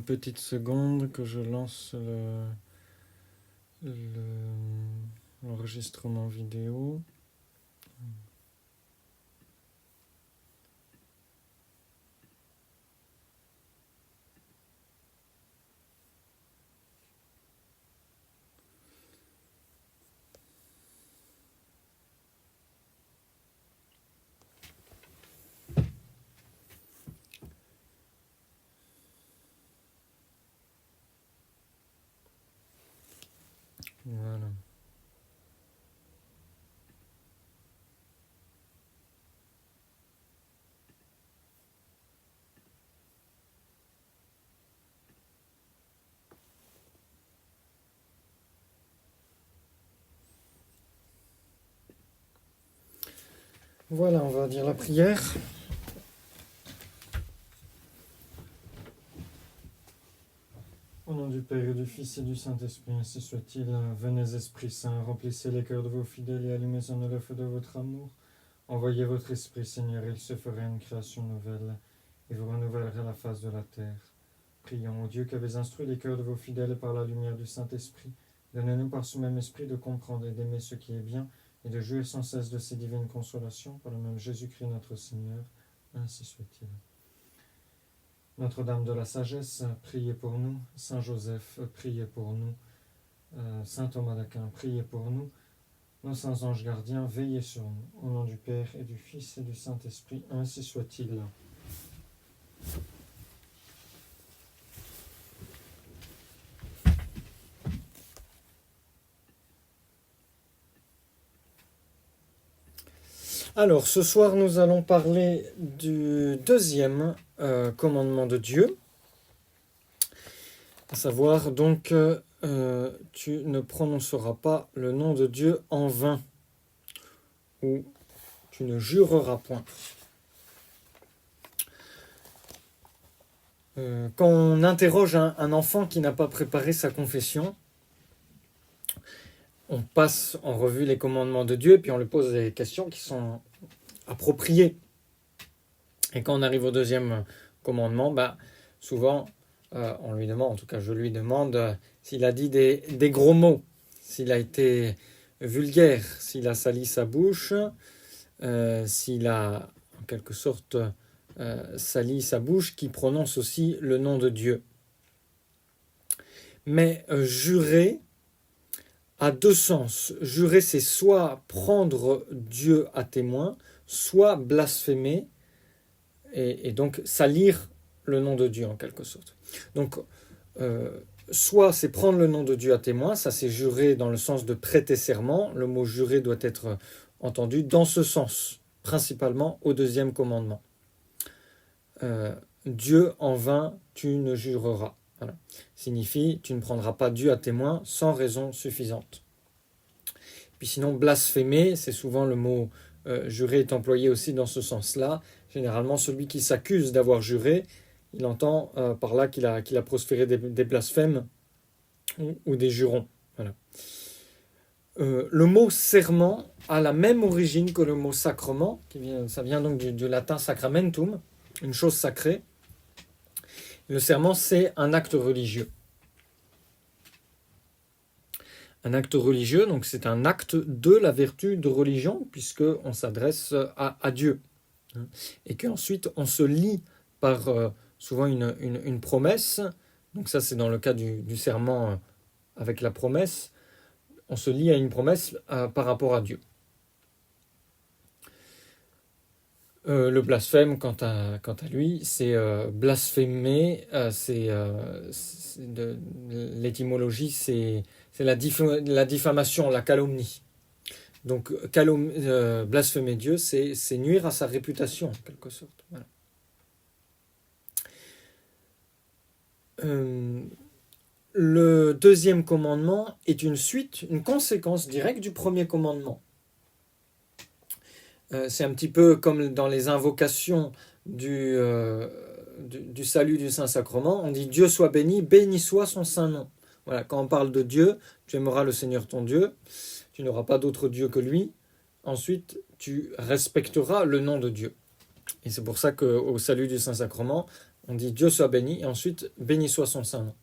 petite seconde que je lance l'enregistrement vidéo. Voilà. Voilà, on va dire la prière. Au nom du Père et du Fils et du Saint-Esprit, ainsi soit-il. Venez, Esprit Saint, remplissez les cœurs de vos fidèles et allumez en eux le feu de votre amour. Envoyez votre Esprit, Seigneur, et il se fera une création nouvelle, et vous renouvellerez la face de la terre. Prions, ô Dieu, qui avez instruit les cœurs de vos fidèles par la lumière du Saint-Esprit. Donnez-nous par ce même Esprit de comprendre et d'aimer ce qui est bien, et de jouir sans cesse de ces divines consolations, par le même Jésus-Christ notre Seigneur. Ainsi soit-il. Notre-Dame de la Sagesse, priez pour nous. Saint Joseph, priez pour nous. Saint Thomas d'Aquin, priez pour nous. Nos saints anges gardiens, veillez sur nous. Au nom du Père et du Fils et du Saint-Esprit, ainsi soit-il. Alors, ce soir, nous allons parler du deuxième commandement de Dieu, à savoir donc tu ne prononceras pas le nom de Dieu en vain, ou tu ne jureras point. Quand on interroge un enfant qui n'a pas préparé sa confession, on passe en revue les commandements de Dieu, puis on lui pose des questions qui sont appropriées. Et quand on arrive au deuxième commandement, souvent, on lui demande, en tout cas je lui demande, s'il a dit des gros mots, s'il a été vulgaire, s'il a sali sa bouche, s'il a en quelque sorte sali sa bouche, qui prononce aussi le nom de Dieu. Mais jurer a deux sens. Jurer, c'est soit prendre Dieu à témoin, soit blasphémer, et donc salir le nom de Dieu en quelque sorte. Donc, soit c'est prendre le nom de Dieu à témoin, ça c'est jurer dans le sens de prêter serment. Le mot jurer doit être entendu dans ce sens, principalement au deuxième commandement. Dieu en vain, tu ne jureras. Voilà. Signifie, tu ne prendras pas Dieu à témoin sans raison suffisante. Puis sinon, blasphémer, c'est souvent le mot jurer est employé aussi dans ce sens-là. Généralement, celui qui s'accuse d'avoir juré, il entend par là qu'il a prospéré des blasphèmes ou des jurons. Voilà. Le mot serment a la même origine que le mot sacrement, ça vient donc du latin sacramentum, une chose sacrée. Le serment, c'est un acte religieux. Un acte religieux, donc c'est un acte de la vertu de religion, puisqu'on s'adresse à Dieu. Et qu'ensuite, on se lie par souvent une promesse. Donc ça, c'est dans le cas du serment avec la promesse. On se lie à une promesse par rapport à Dieu. Le blasphème, quant à lui, c'est blasphémer, l'étymologie, c'est la diffamation, la calomnie. Donc, blasphémer Dieu, c'est nuire à sa réputation, en quelque sorte. Voilà. Le deuxième commandement est une suite, une conséquence directe du premier commandement. C'est un petit peu comme dans les invocations du salut du Saint-Sacrement. On dit Dieu soit béni, béni soit son saint nom. Voilà, quand on parle de Dieu, tu aimeras le Seigneur ton Dieu, tu n'auras pas d'autre Dieu que lui. Ensuite, tu respecteras le nom de Dieu. Et c'est pour ça qu'au salut du Saint-Sacrement, On dit Dieu soit béni, et ensuite béni soit son saint nom.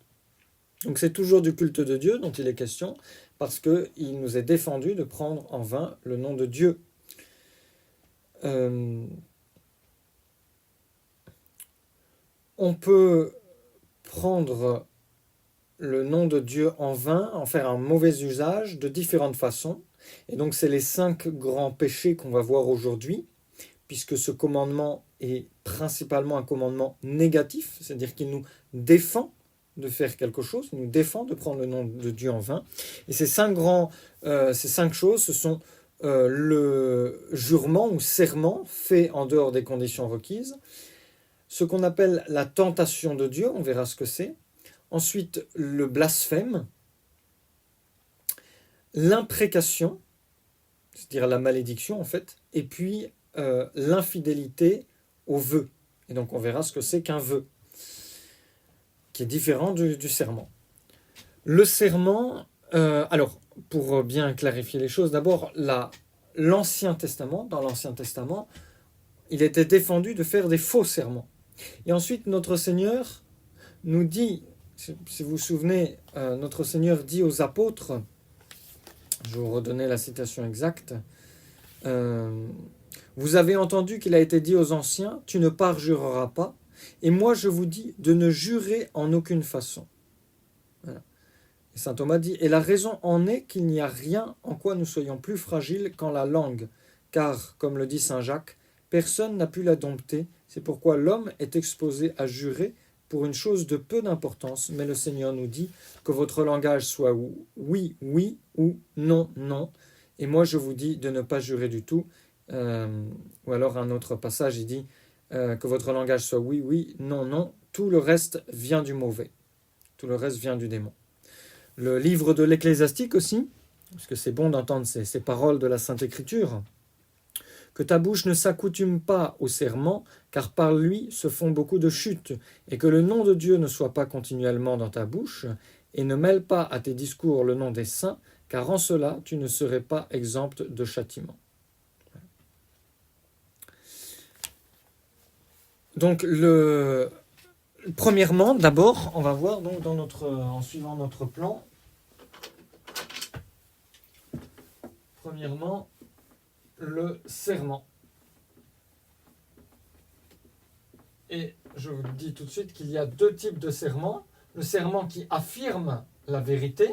Donc c'est toujours du culte de Dieu dont il est question, parce qu'il nous est défendu de prendre en vain le nom de Dieu. On peut prendre le nom de Dieu en vain, en faire un mauvais usage de différentes façons. Et donc c'est les 5 grands péchés qu'on va voir aujourd'hui, puisque ce commandement est principalement un commandement négatif, c'est-à-dire qu'il nous défend de faire quelque chose, il nous défend de prendre le nom de Dieu en vain. Et ces 5 choses, ce sont le jurement ou serment fait en dehors des conditions requises, ce qu'on appelle la tentation de Dieu, on verra ce que c'est, ensuite le blasphème, l'imprécation, c'est-à-dire la malédiction en fait, et puis l'infidélité au vœu. Et donc on verra ce que c'est qu'un vœu, qui est différent du serment. Le serment, alors pour bien clarifier les choses, d'abord l'Ancien Testament, dans l'Ancien Testament, il était défendu de faire des faux serments. Et ensuite notre Seigneur nous dit, si vous vous souvenez, notre Seigneur dit aux apôtres, je vais vous redonner la citation exacte, vous avez entendu qu'il a été dit aux anciens, tu ne parjureras pas, et moi je vous dis de ne jurer en aucune façon. Voilà. Et saint Thomas dit, et la raison en est qu'il n'y a rien en quoi nous soyons plus fragiles qu'en la langue, car, comme le dit saint Jacques, personne n'a pu la dompter, c'est pourquoi l'homme est exposé à jurer pour une chose de peu d'importance, mais le Seigneur nous dit que votre langage soit oui, oui, ou non, non, et moi je vous dis de ne pas jurer du tout. Ou alors un autre passage, il dit que votre langage soit oui, oui, non, non, tout le reste vient du mauvais, tout le reste vient du démon. Le livre de l'Ecclésiastique aussi, parce que c'est bon d'entendre ces paroles de la Sainte Écriture, que ta bouche ne s'accoutume pas au serment, car par lui se font beaucoup de chutes, et que le nom de Dieu ne soit pas continuellement dans ta bouche, et ne mêle pas à tes discours le nom des saints, car en cela tu ne serais pas exempt de châtiment. Donc, premièrement, d'abord, on va voir donc en suivant notre plan. Premièrement, le serment. Et je vous dis tout de suite qu'il y a 2 types de serments. Le serment qui affirme la vérité.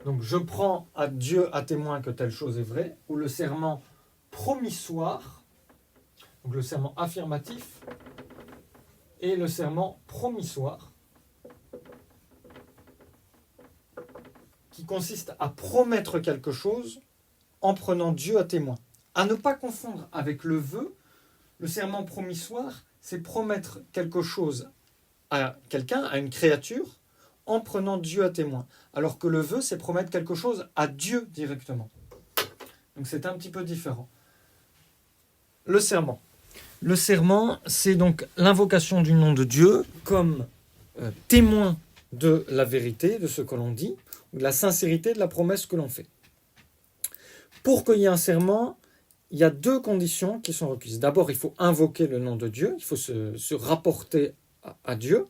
Donc, je prends à Dieu à témoin que telle chose est vraie. Ou le serment promissoire. Donc le serment affirmatif et le serment promissoire, qui consiste à promettre quelque chose en prenant Dieu à témoin. À ne pas confondre avec le vœu. Le serment promissoire, c'est promettre quelque chose à quelqu'un, à une créature, en prenant Dieu à témoin. Alors que le vœu, c'est promettre quelque chose à Dieu directement. Donc c'est un petit peu différent. Le serment. Le serment, c'est donc l'invocation du nom de Dieu comme témoin de la vérité, de ce que l'on dit, ou de la sincérité de la promesse que l'on fait. Pour qu'il y ait un serment, il y a 2 conditions qui sont requises. D'abord, il faut invoquer le nom de Dieu, il faut se rapporter à Dieu.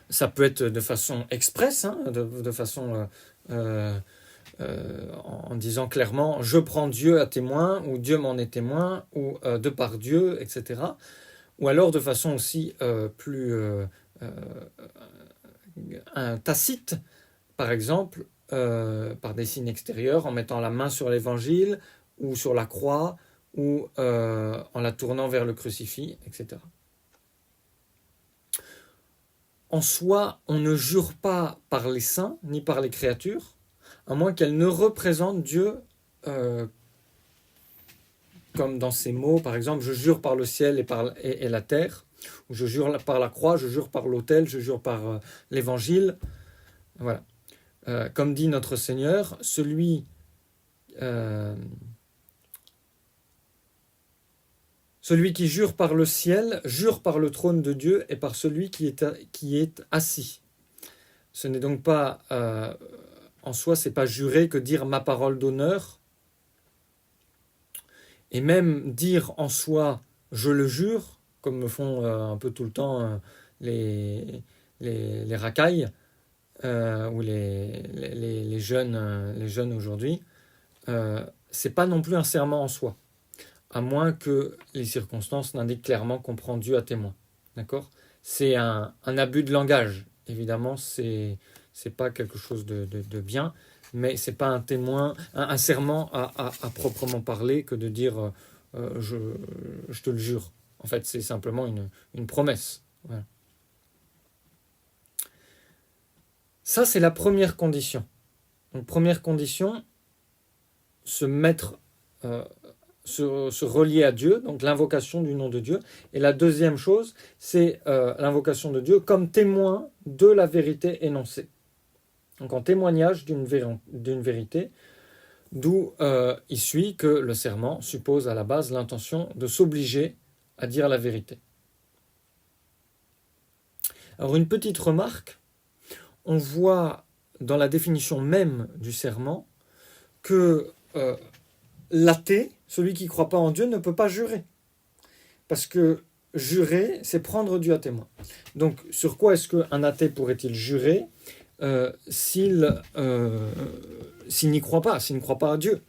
Ça peut être de façon expresse, de façon... en disant clairement je prends Dieu à témoin, ou Dieu m'en est témoin, ou de par Dieu, etc. Ou alors de façon aussi plus tacite, par exemple par des signes extérieurs, en mettant la main sur l'évangile ou sur la croix, ou en la tournant vers le crucifix, etc. En soi, on ne jure pas par les saints ni par les créatures, à moins qu'elle ne représente Dieu comme dans ces mots, par exemple, je jure par le ciel et la terre, ou je jure par la croix, je jure par l'autel, je jure par l'évangile. Voilà. Comme dit notre Seigneur, celui qui jure par le ciel, jure par le trône de Dieu et par celui qui est assis. Ce n'est donc pas... en soi, c'est pas jurer que dire ma parole d'honneur. Et même dire en soi je le jure, comme me font un peu tout le temps les racailles ou les jeunes aujourd'hui, c'est pas non plus un serment en soi, à moins que les circonstances n'indiquent clairement qu'on prend Dieu à témoin. D'accord ? C'est un abus de langage. Évidemment, c'est pas quelque chose de bien, mais c'est pas un témoin, un serment à proprement parler que de dire je te le jure. En fait, c'est simplement une promesse. Voilà. Ça, c'est la première condition. Donc, première condition, se mettre, se relier à Dieu, donc l'invocation du nom de Dieu. Et la deuxième chose, c'est l'invocation de Dieu comme témoin de la vérité énoncée. Donc en témoignage d'une vérité, d'où il suit que le serment suppose à la base l'intention de s'obliger à dire la vérité. Alors une petite remarque, on voit dans la définition même du serment que l'athée, celui qui ne croit pas en Dieu, ne peut pas jurer. Parce que jurer, c'est prendre Dieu à témoin. Donc sur quoi est-ce qu'un athée pourrait-il jurer s'il n'y croit pas, s'il ne croit pas à Dieu?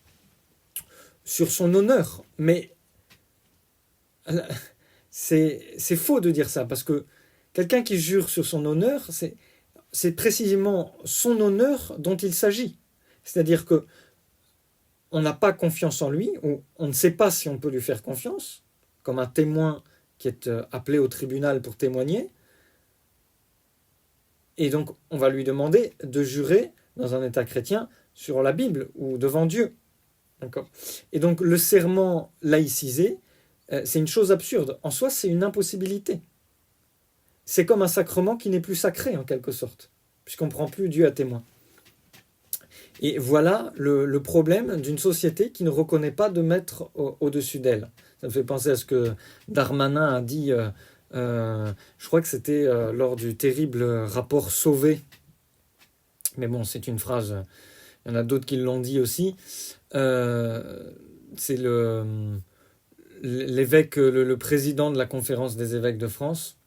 Sur son honneur. Mais c'est faux de dire ça, parce que quelqu'un qui jure sur son honneur, c'est précisément son honneur dont il s'agit. C'est-à-dire que on n'a pas confiance en lui, ou on ne sait pas si on peut lui faire confiance, comme un témoin qui est appelé au tribunal pour témoigner. Et donc, on va lui demander de jurer dans un état chrétien sur la Bible ou devant Dieu. D'accord ? Et donc, le serment laïcisé, c'est une chose absurde. En soi, c'est une impossibilité. C'est comme un sacrement qui n'est plus sacré, en quelque sorte, puisqu'on ne prend plus Dieu à témoin. Et voilà le problème d'une société qui ne reconnaît pas de maître au-dessus d'elle. Ça me fait penser à ce que Darmanin a dit, je crois que c'était lors du terrible rapport Sauvé. Mais bon, c'est une phrase, il y en a d'autres qui l'ont dit aussi. C'est l'évêque, le président de la conférence des évêques de France,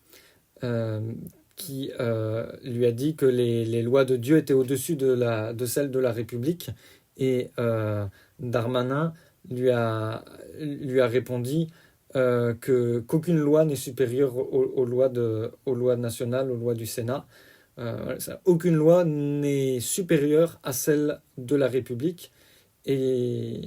qui lui a dit que les lois de Dieu étaient au-dessus de celles de la République, et Darmanin lui a répondu qu'aucune loi n'est supérieure aux lois nationales, aux lois du Sénat. Aucune loi n'est supérieure à celle de la République, et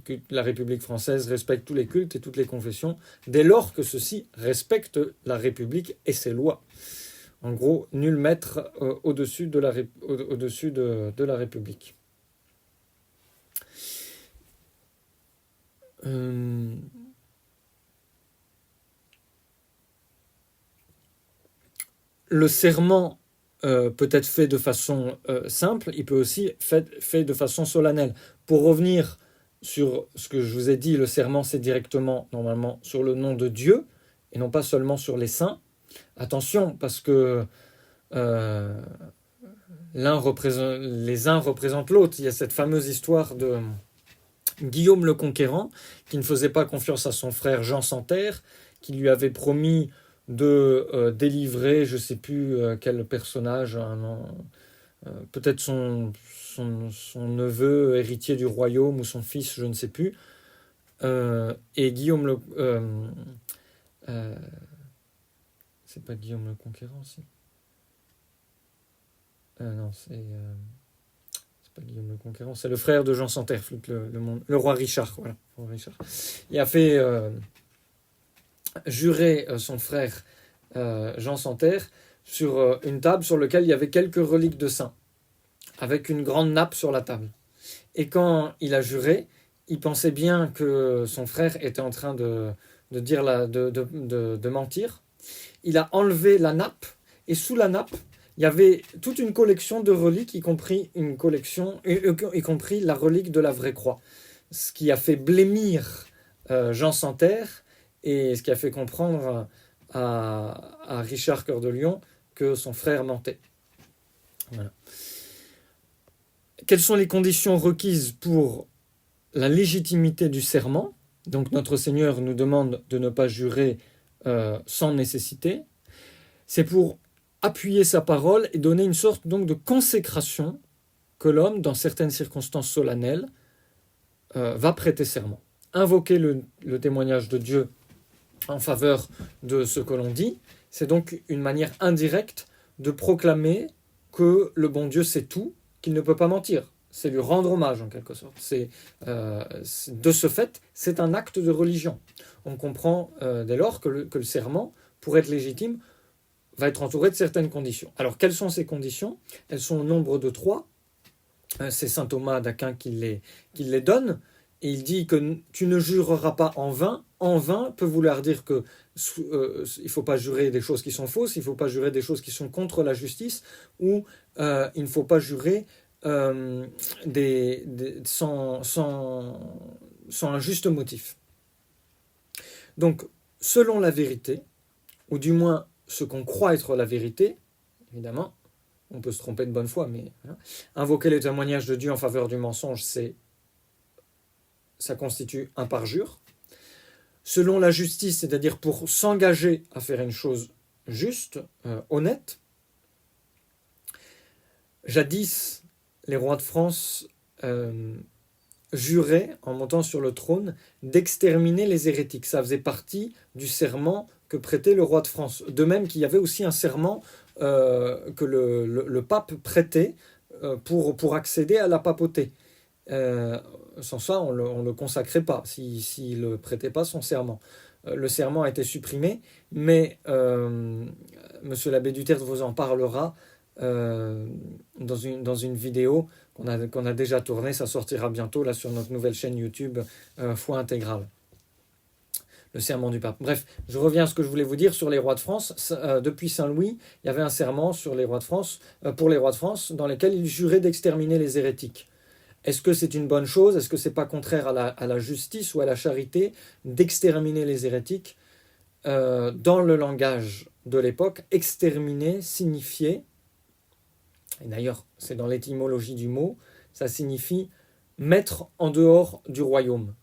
que la République française respecte tous les cultes et toutes les confessions, dès lors que ceux-ci respectent la République et ses lois. En gros, nul maître au-dessus de la République. Le serment peut être fait de façon simple, il peut aussi être fait de façon solennelle. Pour revenir sur ce que je vous ai dit, le serment, c'est directement, normalement, sur le nom de Dieu, et non pas seulement sur les saints. Attention, parce que les uns représentent l'autre. Il y a cette fameuse histoire de Guillaume le Conquérant, qui ne faisait pas confiance à son frère Jean sans Terre, qui lui avait promis de délivrer, je ne sais plus quel personnage, peut-être son neveu héritier du royaume ou son fils, je ne sais plus. Et Guillaume le... c'est pas Guillaume le Conquérant, si. Non, c'est pas Guillaume le Conquérant, c'est le frère de Jean sans Terre, le roi Richard, voilà. Roi Richard. Il a fait jurer son frère Jean sans Terre sur une table sur laquelle il y avait quelques reliques de saints, avec une grande nappe sur la table. Et quand il a juré, il pensait bien que son frère était en train de mentir. Il a enlevé la nappe, et sous la nappe, il y avait toute une collection de reliques, y compris la relique de la vraie croix. Ce qui a fait blêmir Jean sans Terre, et ce qui a fait comprendre à Richard Cœur de Lion que son frère mentait. Voilà. Quelles sont les conditions requises pour la légitimité du serment? Donc notre Seigneur nous demande de ne pas jurer sans nécessité. C'est pour appuyer sa parole et donner une sorte donc de consécration que l'homme, dans certaines circonstances solennelles, va prêter serment. Invoquer le témoignage de Dieu en faveur de ce que l'on dit, c'est donc une manière indirecte de proclamer que le bon Dieu sait tout, qu'il ne peut pas mentir. C'est lui rendre hommage en quelque sorte. De ce fait, c'est un acte de religion. On comprend dès lors que le serment, pour être légitime, va être entouré de certaines conditions. Alors, quelles sont ces conditions ? Elles sont au nombre de 3. C'est saint Thomas d'Aquin qui les donne. Et il dit que tu ne jureras pas en vain. En vain peut vouloir dire que il ne faut pas jurer des choses qui sont fausses, il ne faut pas jurer des choses qui sont contre la justice, ou il ne faut pas jurer sans un juste motif. Donc, selon la vérité, ou du moins ce qu'on croit être la vérité, évidemment, on peut se tromper de bonne foi, mais voilà. Invoquer les témoignages de Dieu en faveur du mensonge, ça constitue un parjure. Selon la justice, c'est-à-dire pour s'engager à faire une chose juste, honnête. Jadis, les rois de France juraient, en montant sur le trône, d'exterminer les hérétiques. Ça faisait partie du serment que prêtait le roi de France. De même qu'il y avait aussi un serment que le pape prêtait pour accéder à la papauté. Sans ça, on le consacrait pas, s'il ne prêtait pas son serment. Le serment a été supprimé, mais Monsieur l'abbé Duterte vous en parlera dans une vidéo qu'on a déjà tournée. Ça sortira bientôt là sur notre nouvelle chaîne YouTube Foi intégrale. Le serment du pape. Bref, je reviens à ce que je voulais vous dire sur les rois de France. Depuis Saint-Louis, il y avait un serment sur les rois de France, pour les rois de France, dans lequel ils juraient d'exterminer les hérétiques. Est-ce que c'est une bonne chose ? Est-ce que c'est pas contraire à la justice ou à la charité d'exterminer les hérétiques ? Dans le langage de l'époque, exterminer signifiait, et d'ailleurs c'est dans l'étymologie du mot, ça signifie mettre en dehors du royaume.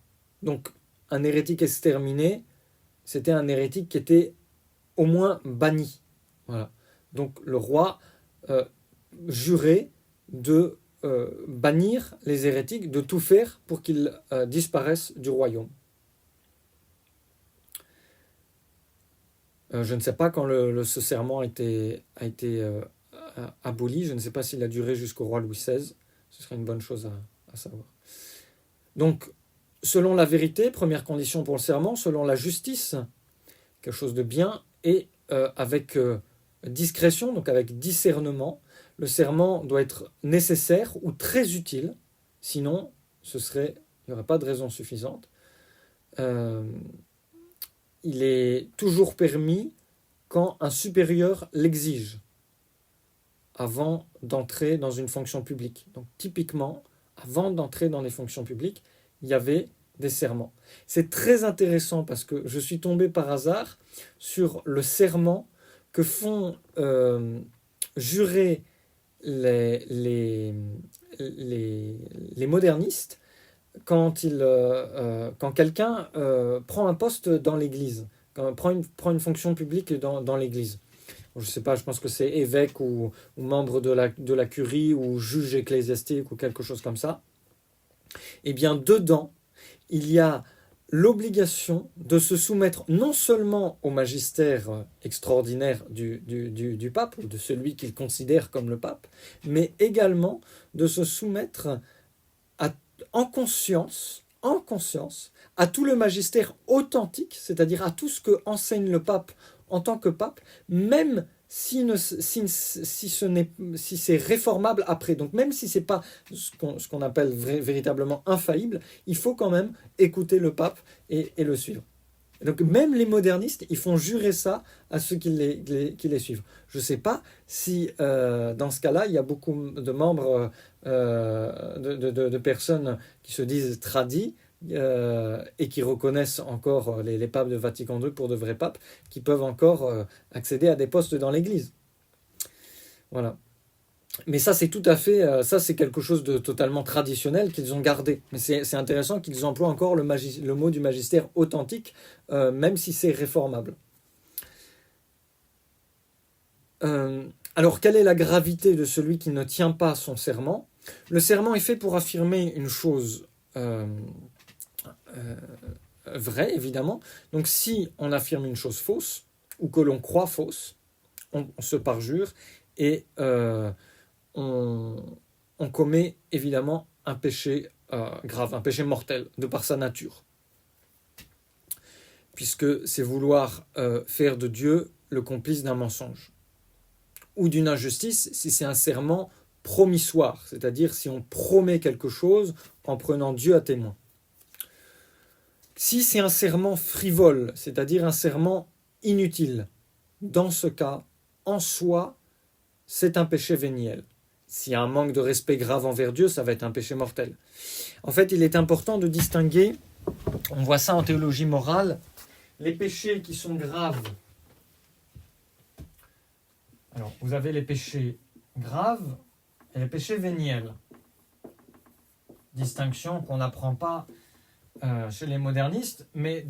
Donc un hérétique exterminé, c'était un hérétique qui était au moins banni. Voilà. Donc le roi jurait de bannir les hérétiques, de tout faire pour qu'ils disparaissent du royaume. Je ne sais pas quand ce serment a été aboli, je ne sais pas s'il a duré jusqu'au roi Louis XVI, ce serait une bonne chose à savoir. Donc, selon la vérité, première condition pour le serment, selon la justice, quelque chose de bien, et avec discrétion, donc avec discernement, le serment doit être nécessaire ou très utile, sinon il n'y aurait pas de raison suffisante. Il est toujours permis quand un supérieur l'exige avant d'entrer dans une fonction publique. Donc typiquement, avant d'entrer dans les fonctions publiques, il y avait des serments. C'est très intéressant parce que je suis tombé par hasard sur le serment que font jurer les modernistes quand quelqu'un prend un poste dans l'église, prend une fonction publique dans l'église. Je ne sais pas, je pense que c'est évêque ou membre de la curie ou juge ecclésiastique ou quelque chose comme ça. Eh bien, dedans, il y a l'obligation de se soumettre non seulement au magistère extraordinaire du pape, ou de celui qu'il considère comme le pape, mais également de se soumettre en conscience, à tout le magistère authentique, c'est-à-dire à tout ce que enseigne le pape en tant que pape, même si c'est réformable après. Donc même si ce n'est pas ce qu'on appelle véritablement infaillible, il faut quand même écouter le pape et le suivre. Donc même les modernistes, ils font jurer ça à ceux qui les suivent. Je ne sais pas si dans ce cas-là, il y a beaucoup de membres, de personnes qui se disent tradis et qui reconnaissent encore les papes de Vatican II pour de vrais papes, qui peuvent encore accéder à des postes dans l'Église. Voilà. Mais ça, c'est tout à fait, ça c'est quelque chose de totalement traditionnel qu'ils ont gardé. Mais c'est intéressant qu'ils emploient encore le mot du magistère authentique, même si c'est réformable. Alors, quelle est la gravité de celui qui ne tient pas son serment? Le serment est fait pour affirmer une chose vraie, évidemment. Donc, si on affirme une chose fausse, ou que l'on croit fausse, on se parjure et on commet évidemment un péché grave, un péché mortel, de par sa nature. Puisque c'est vouloir faire de Dieu le complice d'un mensonge. Ou d'une injustice, si c'est un serment promissoire, c'est-à-dire si on promet quelque chose en prenant Dieu à témoin. Si c'est un serment frivole, c'est-à-dire un serment inutile, dans ce cas, en soi, c'est un péché véniel. S'il y a un manque de respect grave envers Dieu, ça va être un péché mortel. En fait, il est important de distinguer, on voit ça en théologie morale, les péchés qui sont graves. Alors, vous avez les péchés graves et les péchés véniels. Distinction qu'on n'apprend pas chez les modernistes, mais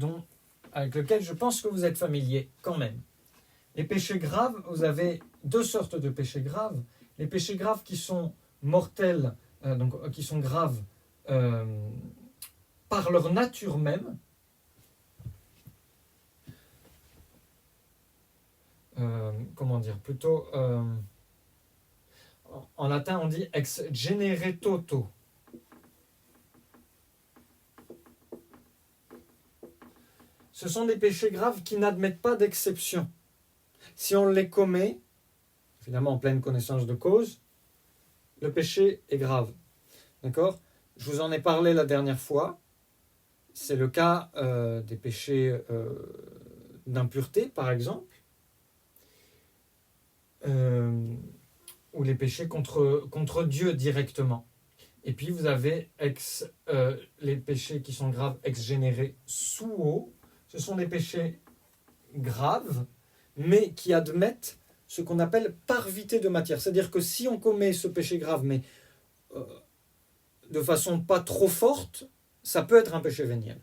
avec lequel je pense que vous êtes familiers quand même. Les péchés graves, vous avez deux sortes de péchés graves. Les péchés graves qui sont mortels, donc qui sont graves par leur nature même. Comment dire, plutôt en latin on dit ex genere toto. Ce sont des péchés graves qui n'admettent pas d'exception. Si on les commet, évidemment en pleine connaissance de cause, le péché est grave. D'accord ? Je vous en ai parlé la dernière fois. C'est le cas des péchés d'impureté, par exemple. Ou les péchés contre Dieu directement. Et puis vous avez les péchés qui sont graves ex genere suo. Ce sont des péchés graves, mais qui admettent ce qu'on appelle parvité de matière. C'est-à-dire que si on commet ce péché grave, mais de façon pas trop forte, ça peut être un péché véniel.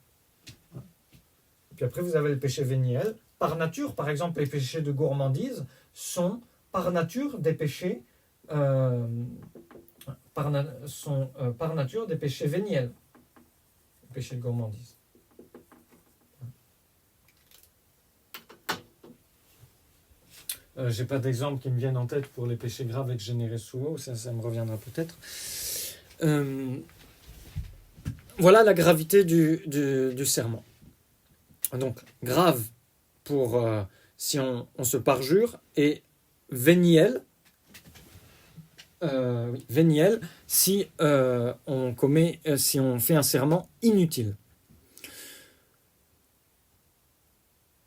Et puis après, vous avez le péché véniel. Par nature, par exemple, les péchés de gourmandise sont par nature des péchés par nature des péchés véniels, les péchés de gourmandise. J'ai pas d'exemple qui me viennent en tête pour les péchés graves ex genere suo, ça me reviendra peut-être. Voilà la gravité du serment. Donc, grave pour si on se parjure, et véniel si si on fait un serment inutile.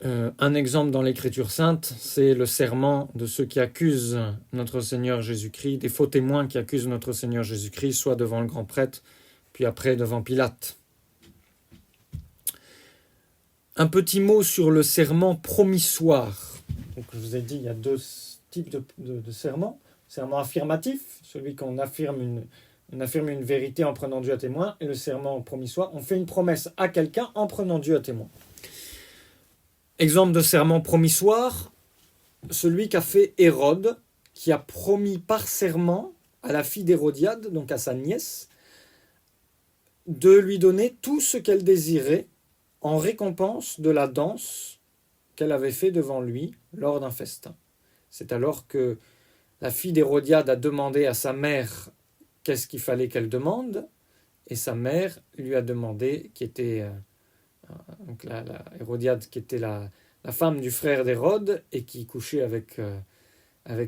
Un exemple dans l'Écriture sainte, c'est le serment de ceux qui accusent notre Seigneur Jésus-Christ, des faux témoins qui accusent notre Seigneur Jésus-Christ, soit devant le grand prêtre, puis après devant Pilate. Un petit mot sur le serment promissoire. Donc, je vous ai dit, il y a deux types de serments. Serment affirmatif, celui qu'on affirme une vérité en prenant Dieu à témoin, et le serment promissoire, on fait une promesse à quelqu'un en prenant Dieu à témoin. Exemple de serment promissoire, celui qu'a fait Hérode, qui a promis par serment à la fille d'Hérodiade, donc à sa nièce, de lui donner tout ce qu'elle désirait en récompense de la danse qu'elle avait fait devant lui lors d'un festin. C'est alors que la fille d'Hérodiade a demandé à sa mère qu'est-ce qu'il fallait qu'elle demande, et sa mère lui a demandé, qui était donc la Hérodiade, qui était la femme du frère d'Hérode, et qui couchait avec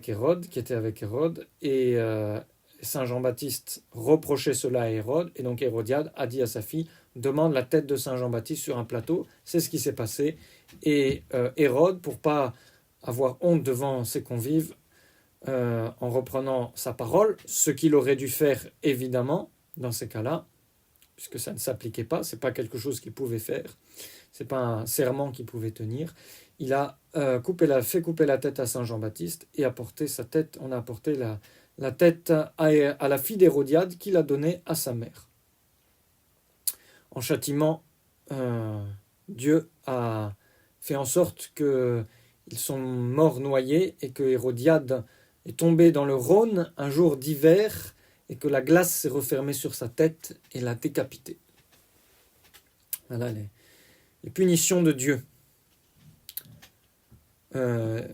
Hérode, qui était avec Hérode, et Saint Jean-Baptiste reprochait cela à Hérode, et donc Hérodiade a dit à sa fille, demande la tête de Saint Jean-Baptiste sur un plateau. C'est ce qui s'est passé, et Hérode, pour pas avoir honte devant ses convives, en reprenant sa parole, ce qu'il aurait dû faire évidemment dans ces cas-là, puisque ça ne s'appliquait pas, c'est pas quelque chose qu'il pouvait faire, c'est pas un serment qu'il pouvait tenir. Il a fait couper la tête à Saint Jean-Baptiste, et on a apporté la tête à la fille d'Hérodiade qu'il a donnée à sa mère. En châtiment, Dieu a fait en sorte qu'ils sont morts noyés et que Hérodiade est tombée dans le Rhône un jour d'hiver et que la glace s'est refermée sur sa tête et l'a décapité. Voilà les punitions de Dieu.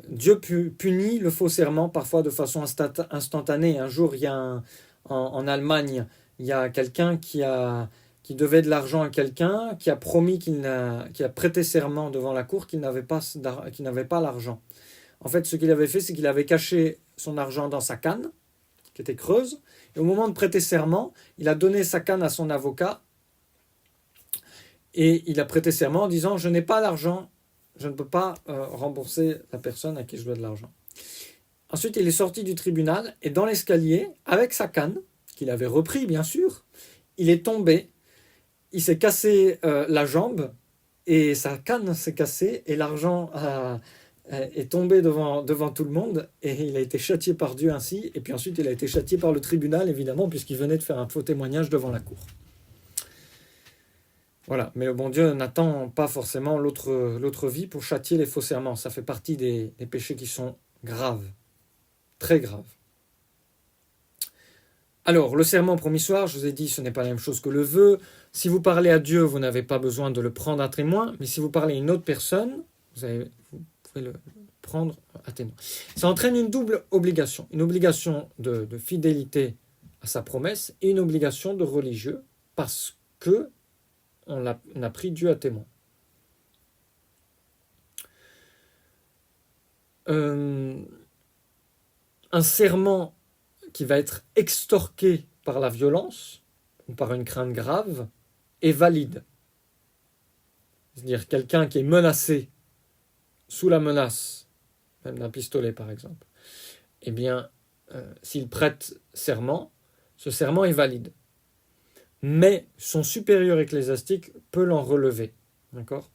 Dieu punit le faux serment parfois de façon instantanée. Un jour, il y a en Allemagne, il y a quelqu'un qui devait de l'argent à quelqu'un, qui a promis qui a prêté serment devant la cour qu'il n'avait pas l'argent. En fait, ce qu'il avait fait, c'est qu'il avait caché son argent dans sa canne, qui était creuse, et au moment de prêter serment, il a donné sa canne à son avocat, et il a prêté serment en disant « Je n'ai pas l'argent, je ne peux pas rembourser la personne à qui je dois de l'argent. » Ensuite, il est sorti du tribunal, et dans l'escalier, avec sa canne, qu'il avait repris bien sûr, il est tombé, il s'est cassé la jambe, et sa canne s'est cassée, et l'argent est tombé devant tout le monde, et il a été châtié par Dieu ainsi, et puis ensuite il a été châtié par le tribunal, évidemment, puisqu'il venait de faire un faux témoignage devant la cour. Voilà, mais le bon Dieu n'attend pas forcément l'autre vie pour châtier les faux serments. Ça fait partie des péchés qui sont graves, très graves. Alors, le serment promissoire, je vous ai dit, ce n'est pas la même chose que le vœu. Si vous parlez à Dieu, vous n'avez pas besoin de le prendre à témoin, mais si vous parlez à une autre personne, vous pouvez le prendre à témoin. Ça entraîne une double obligation. Une obligation de fidélité à sa promesse et une obligation de religieux parce que on a pris Dieu à témoin. Un serment qui va être extorqué par la violence ou par une crainte grave est valide. C'est-à-dire quelqu'un qui est menacé sous la menace, même d'un pistolet par exemple, eh bien, s'il prête serment, ce serment est valide. Mais son supérieur ecclésiastique peut l'en relever. D'accord ?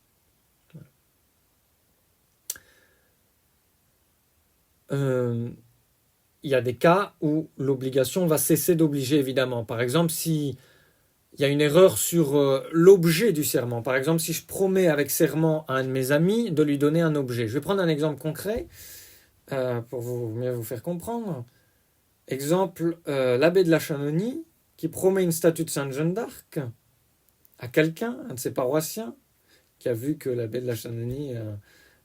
Il y a des cas où l'obligation va cesser d'obliger, évidemment. Par exemple, s'il y a une erreur sur l'objet du serment. Par exemple, si je promets avec serment à un de mes amis de lui donner un objet. Je vais prendre un exemple concret pour mieux vous faire comprendre. Exemple, l'abbé de la Chanonie qui promet une statue de Sainte Jeanne d'Arc à quelqu'un, un de ses paroissiens, qui a vu que l'abbé de la Chanonie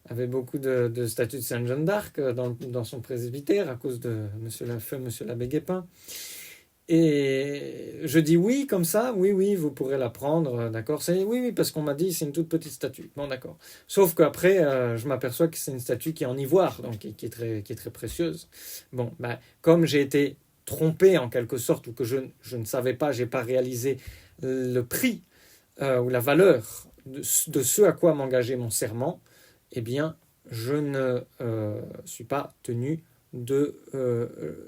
avait beaucoup de statues de Sainte Jeanne d'Arc dans son presbytère à cause de monsieur l'abbé Guépin. Et je dis oui, comme ça, oui, vous pourrez la prendre, d'accord. Oui, parce qu'on m'a dit c'est une toute petite statue. Bon, d'accord. Sauf qu'après, je m'aperçois que c'est une statue qui est en ivoire, donc qui est très précieuse. Bon, comme j'ai été trompé en quelque sorte, ou que je ne savais pas, j'ai pas réalisé le prix ou la valeur de ce à quoi m'engageait mon serment, eh bien, je ne suis pas tenu de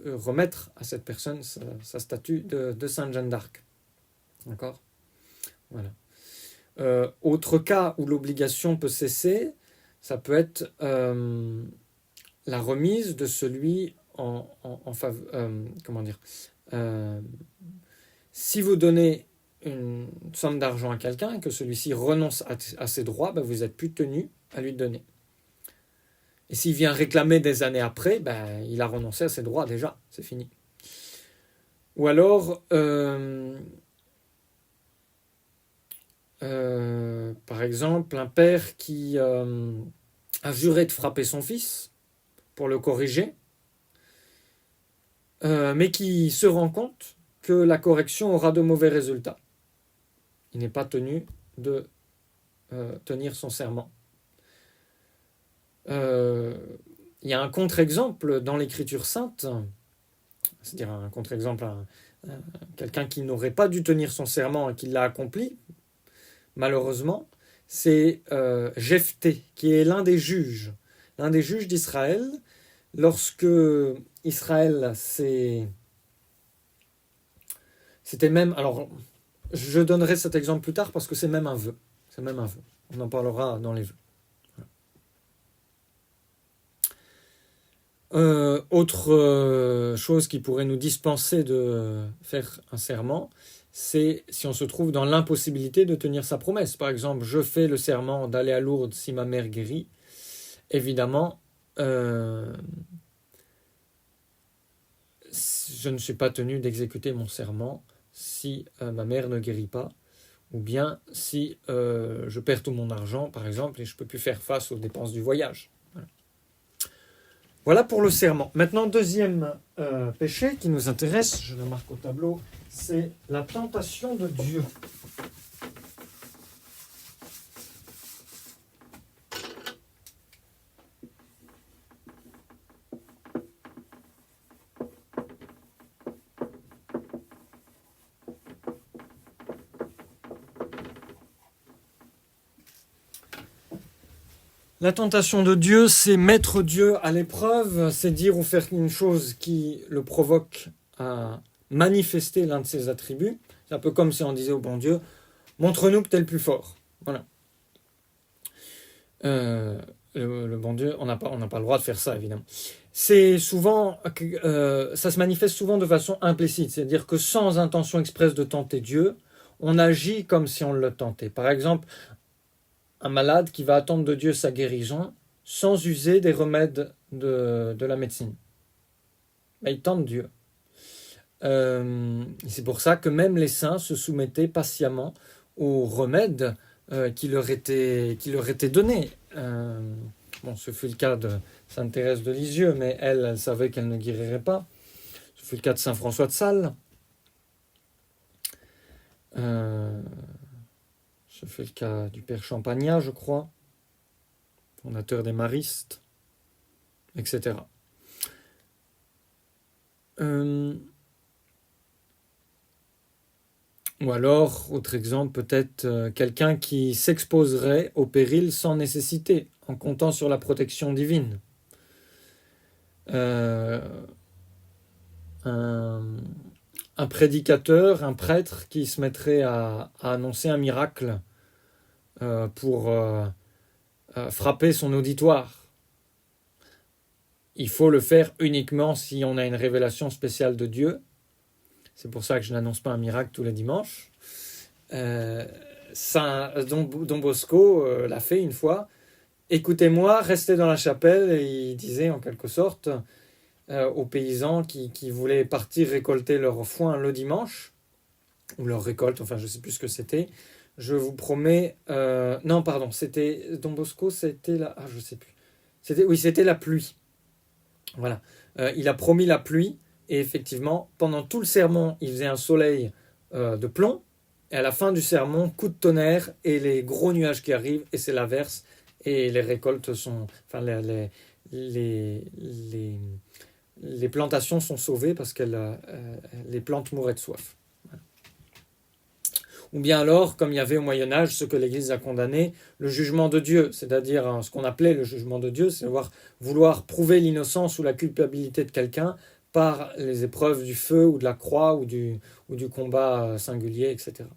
remettre à cette personne sa statue de Sainte Jeanne d'Arc. D'accord ? Voilà. Autre cas où l'obligation peut cesser, ça peut être la remise de celui en faveur. Comment dire ? Si vous donnez une somme d'argent à quelqu'un et que celui-ci renonce à ses droits, vous n'êtes plus tenu à lui donner. Et s'il vient réclamer des années après, il a renoncé à ses droits déjà, c'est fini. Ou alors, par exemple, un père qui a juré de frapper son fils pour le corriger, mais qui se rend compte que la correction aura de mauvais résultats. Il n'est pas tenu de tenir son serment. Il y a un contre-exemple dans l'Écriture sainte, c'est-à-dire un contre-exemple à quelqu'un qui n'aurait pas dû tenir son serment et qui l'a accompli, malheureusement, c'est Jephthé, qui est l'un des juges d'Israël, lorsque Israël c'était même, alors je donnerai cet exemple plus tard parce que c'est même un vœu, on en parlera dans les vœux. Autre chose qui pourrait nous dispenser de faire un serment, c'est si on se trouve dans l'impossibilité de tenir sa promesse. Par exemple, je fais le serment d'aller à Lourdes si ma mère guérit. Évidemment, je ne suis pas tenu d'exécuter mon serment si ma mère ne guérit pas, ou bien si je perds tout mon argent, par exemple, et je ne peux plus faire face aux dépenses du voyage. Voilà pour le serment. Maintenant, deuxième péché qui nous intéresse, je le marque au tableau, c'est la tentation de Dieu. La tentation de Dieu, c'est mettre Dieu à l'épreuve, c'est dire ou faire une chose qui le provoque à manifester l'un de ses attributs. C'est un peu comme si on disait au bon Dieu, montre-nous que t'es le plus fort. Voilà. Le bon Dieu, on n'a pas le droit de faire ça, évidemment. C'est souvent, ça se manifeste souvent de façon implicite, c'est-à-dire que sans intention expresse de tenter Dieu, on agit comme si on le tentait. Par exemple, un malade qui va attendre de Dieu sa guérison sans user des remèdes de la médecine. Il tente Dieu. C'est pour ça que même les saints se soumettaient patiemment aux remèdes qui leur étaient donnés. Ce fut le cas de Sainte Thérèse de Lisieux, mais elle savait qu'elle ne guérirait pas. Ce fut le cas de Saint François de Sales. Ce fut le cas du père Champagnat, je crois, fondateur des Maristes, etc. Ou alors, autre exemple, peut-être quelqu'un qui s'exposerait au péril sans nécessité, en comptant sur la protection divine. Un prédicateur, un prêtre qui se mettrait à annoncer un miracle pour frapper son auditoire. Il faut le faire uniquement si on a une révélation spéciale de Dieu. C'est pour ça que je n'annonce pas un miracle tous les dimanches. Don Bosco l'a fait une fois. Écoutez-moi, restez dans la chapelle. Et il disait en quelque sorte aux paysans qui voulaient partir récolter leur foin le dimanche, ou leur récolte, enfin je ne sais plus ce que c'était. Je vous promets... non, pardon, c'était... Don Bosco, c'était la... Ah, je ne sais plus. C'était la pluie. Voilà. Il a promis la pluie, et effectivement, pendant tout le sermon, il faisait un soleil de plomb, et à la fin du sermon, coup de tonnerre, et les gros nuages qui arrivent, et c'est l'averse, et les récoltes sont... Enfin, les plantations sont sauvées parce que les plantes mouraient de soif. Ou bien alors, comme il y avait au Moyen-Âge, ce que l'Église a condamné, le jugement de Dieu, c'est-à-dire ce qu'on appelait le jugement de Dieu, c'est vouloir prouver l'innocence ou la culpabilité de quelqu'un par les épreuves du feu ou de la croix ou du combat singulier, etc.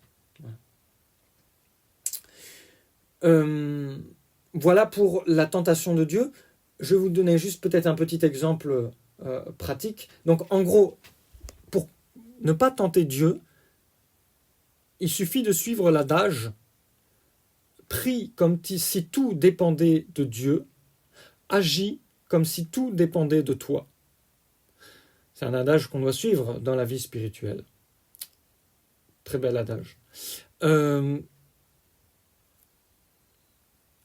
Voilà pour la tentation de Dieu. Je vais vous donner juste peut-être un petit exemple pratique. Donc en gros, pour ne pas tenter Dieu, il suffit de suivre l'adage « Prie comme si tout dépendait de Dieu, agis comme si tout dépendait de toi ». C'est un adage qu'on doit suivre dans la vie spirituelle. Très bel adage.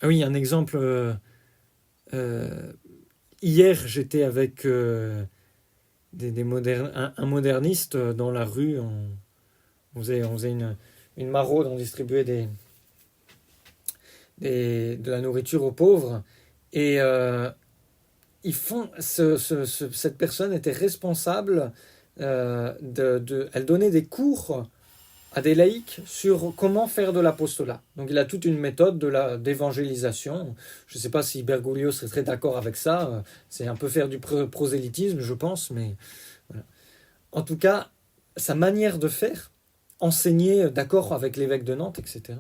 Oui, un exemple. Hier, j'étais avec un moderniste dans la rue. On faisait une maraude, on distribuait de la nourriture aux pauvres. Et cette personne était responsable, elle donnait des cours à des laïcs sur comment faire de l'apostolat. Donc il a toute une méthode d'évangélisation. Je ne sais pas si Bergoglio serait très d'accord avec ça. C'est un peu faire du prosélytisme, je pense. Mais voilà. En tout cas, sa manière de faire, enseigner d'accord avec l'évêque de Nantes, etc.,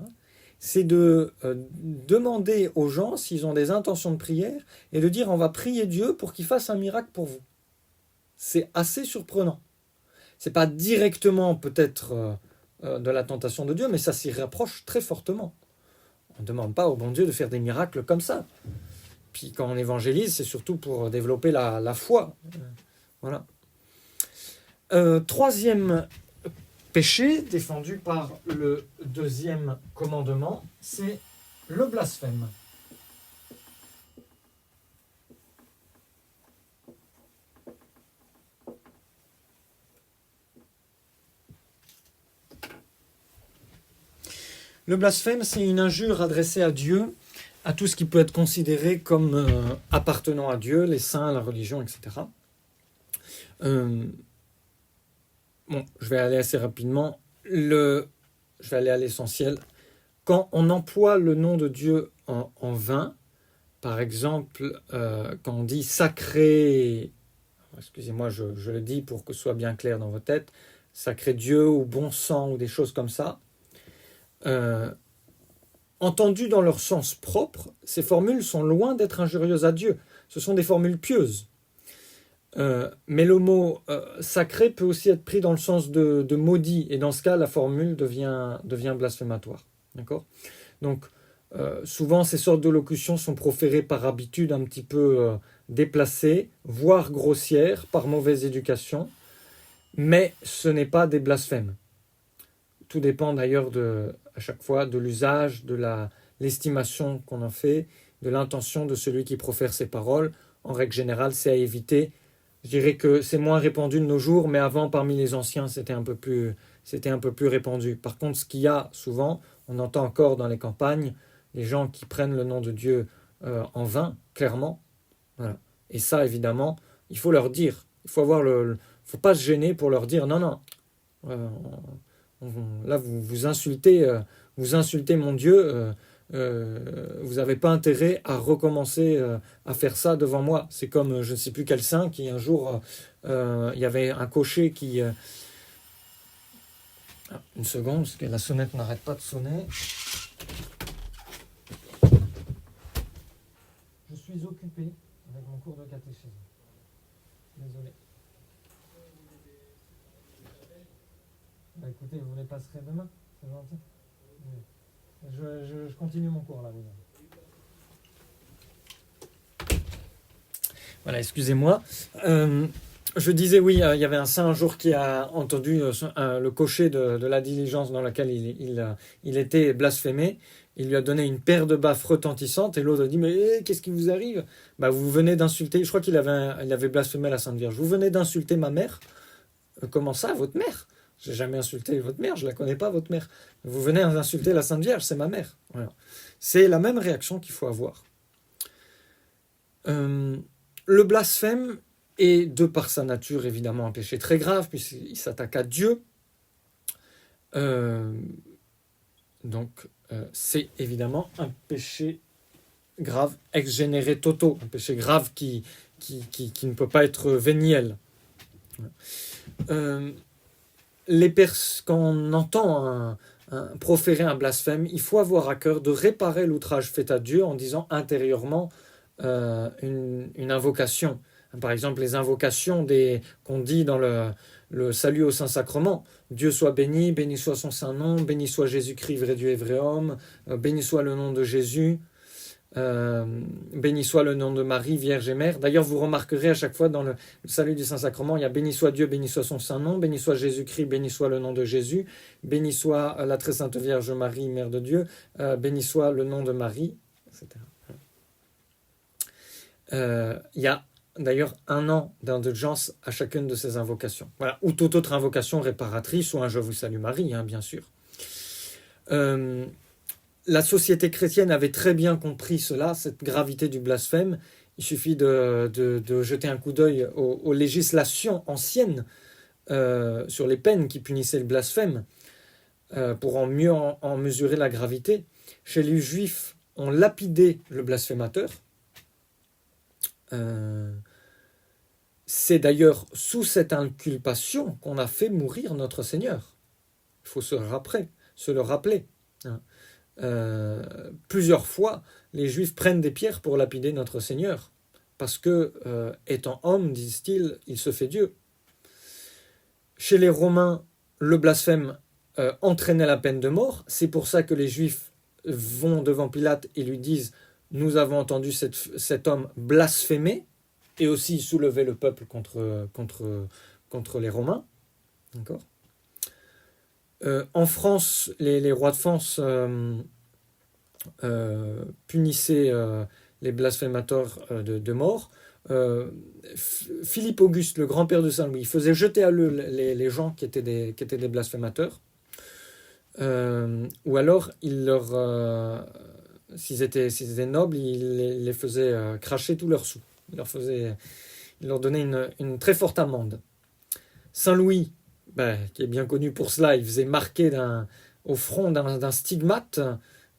c'est de demander aux gens s'ils ont des intentions de prière et de dire on va prier Dieu pour qu'il fasse un miracle pour vous. C'est assez surprenant. C'est pas directement peut-être de la tentation de Dieu, mais ça s'y rapproche très fortement. On ne demande pas au bon Dieu de faire des miracles comme ça. Puis quand on évangélise, c'est surtout pour développer la foi. Voilà. Troisième péché défendu par le deuxième commandement, c'est le blasphème. Le blasphème, c'est une injure adressée à Dieu, à tout ce qui peut être considéré comme appartenant à Dieu, les saints, la religion, etc. Bon, je vais aller assez rapidement. Je vais aller à l'essentiel. Quand on emploie le nom de Dieu en vain, par exemple, quand on dit sacré, excusez-moi, je le dis pour que ce soit bien clair dans vos têtes, sacré Dieu ou bon sang ou des choses comme ça, entendues dans leur sens propre, ces formules sont loin d'être injurieuses à Dieu. Ce sont des formules pieuses. Mais le mot sacré peut aussi être pris dans le sens de maudit, et dans ce cas, la formule devient blasphématoire. D'accord ? Donc, souvent, ces sortes de locutions sont proférées par habitude un petit peu déplacées, voire grossières, par mauvaise éducation, mais ce n'est pas des blasphèmes. Tout dépend d'ailleurs à chaque fois de l'usage, de l'estimation qu'on en fait, de l'intention de celui qui profère ces paroles. En règle générale, c'est à éviter. Je dirais que c'est moins répandu de nos jours, mais avant, parmi les anciens, c'était un peu plus répandu. Par contre, ce qu'il y a souvent, on entend encore dans les campagnes, les gens qui prennent le nom de Dieu en vain, clairement. Voilà. Et ça, évidemment, il faut leur dire. Il faut faut pas se gêner pour leur dire non. Là, vous insultez mon Dieu. Vous n'avez pas intérêt à recommencer à faire ça devant moi. C'est comme je ne sais plus quel saint qui un jour, il y avait un cocher qui... une seconde, parce que la sonnette n'arrête pas de sonner. Je suis occupé avec mon cours de catéchisme. Désolé. Bah, écoutez, vous les passerez demain, c'est gentil. Je continue mon cours là. Voilà, excusez-moi. Je disais oui, il y avait un saint un jour qui a entendu le cocher de la diligence dans laquelle il était blasphémé. Il lui a donné une paire de baffes retentissantes et l'autre a dit mais qu'est-ce qui vous arrive ? Bah vous venez d'insulter. Je crois qu'il avait blasphémé la Sainte Vierge. Vous venez d'insulter ma mère. Comment ça, votre mère ? J'ai jamais insulté votre mère, je la connais pas, votre mère. Vous venez d'insulter la Sainte Vierge, c'est ma mère. Voilà. C'est la même réaction qu'il faut avoir. Le blasphème est, de par sa nature, évidemment un péché très grave, puisqu'il s'attaque à Dieu. Donc, c'est évidemment un péché grave, ex genere toto, un péché grave qui ne peut pas être véniel. Quand on entend proférer un blasphème, il faut avoir à cœur de réparer l'outrage fait à Dieu en disant intérieurement une invocation. Par exemple, les invocations qu'on dit dans le salut au Saint-Sacrement. Dieu soit béni, béni soit son saint nom, béni soit Jésus-Christ, vrai Dieu et vrai homme, béni soit le nom de Jésus, béni soit le nom de Marie, Vierge et Mère. D'ailleurs, vous remarquerez à chaque fois dans le salut du Saint-Sacrement, il y a béni soit Dieu, béni soit son saint nom, béni soit Jésus-Christ, béni soit le nom de Jésus, béni soit la très sainte Vierge Marie, Mère de Dieu, béni soit le nom de Marie, etc. Il y a d'ailleurs 1 an d'indulgence à chacune de ces invocations. Voilà. Ou toute autre invocation réparatrice, ou un Je vous salue Marie, bien sûr. La société chrétienne avait très bien compris cela, cette gravité du blasphème. Il suffit de jeter un coup d'œil aux législations anciennes sur les peines qui punissaient le blasphème pour mieux en mesurer la gravité. Chez les Juifs, on lapidait le blasphémateur. C'est d'ailleurs sous cette inculpation qu'on a fait mourir notre Seigneur. Il faut se le rappeler. plusieurs fois, les Juifs prennent des pierres pour lapider notre Seigneur. Parce que, étant homme, disent-ils, il se fait Dieu. Chez les Romains, le blasphème entraînait la peine de mort. C'est pour ça que les Juifs vont devant Pilate et lui disent « Nous avons entendu cet homme blasphémer » et aussi soulever le peuple contre les Romains. D'accord. En France, les rois de France punissaient les blasphémateurs de mort. Philippe Auguste, le grand-père de Saint-Louis, faisait jeter à l'eau les gens qui étaient des blasphémateurs. Ou alors, s'ils étaient nobles, il les faisait cracher tous leurs sous. Il leur donnait une très forte amende. Saint-Louis, qui est bien connu pour cela, il faisait marquer au front d'un stigmate,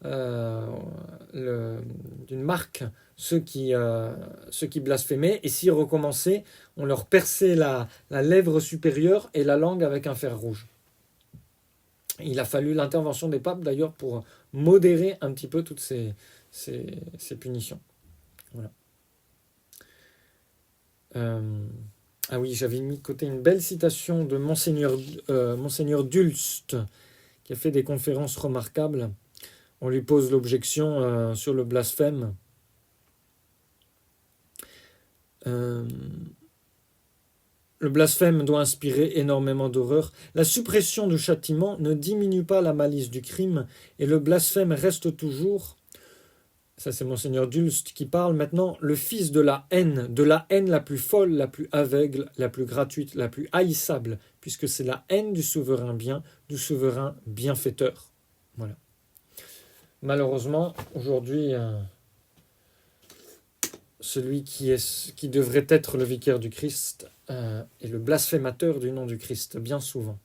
d'une marque, ceux qui blasphémaient, et s'ils recommençaient, on leur perçait la lèvre supérieure et la langue avec un fer rouge. Il a fallu l'intervention des papes d'ailleurs pour modérer un petit peu toutes ces punitions. Voilà. Ah oui, j'avais mis de côté une belle citation de Monseigneur Dulst, qui a fait des conférences remarquables. On lui pose l'objection sur le blasphème. Le blasphème doit inspirer énormément d'horreur. La suppression du châtiment ne diminue pas la malice du crime et le blasphème reste toujours, ça c'est Monseigneur Dulst qui parle maintenant, le fils de la haine la plus folle, la plus aveugle, la plus gratuite, la plus haïssable, puisque c'est la haine du souverain bien, du souverain bienfaiteur. Voilà. Malheureusement, aujourd'hui, celui qui devrait être le vicaire du Christ est le blasphémateur du nom du Christ, bien souvent.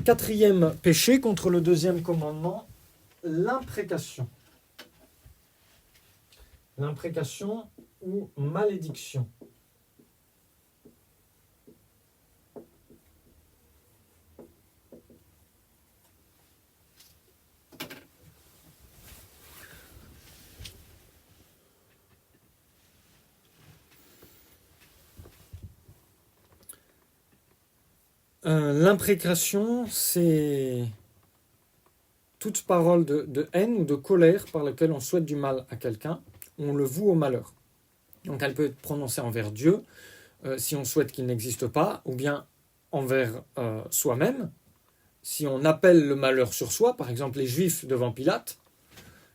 Quatrième péché contre le deuxième commandement, l'imprécation. L'imprécation ou malédiction. L'imprécation, c'est toute parole de haine ou de colère par laquelle on souhaite du mal à quelqu'un, on le voue au malheur. Donc elle peut être prononcée envers Dieu, si on souhaite qu'il n'existe pas, ou bien envers soi-même, si on appelle le malheur sur soi, par exemple les Juifs devant Pilate,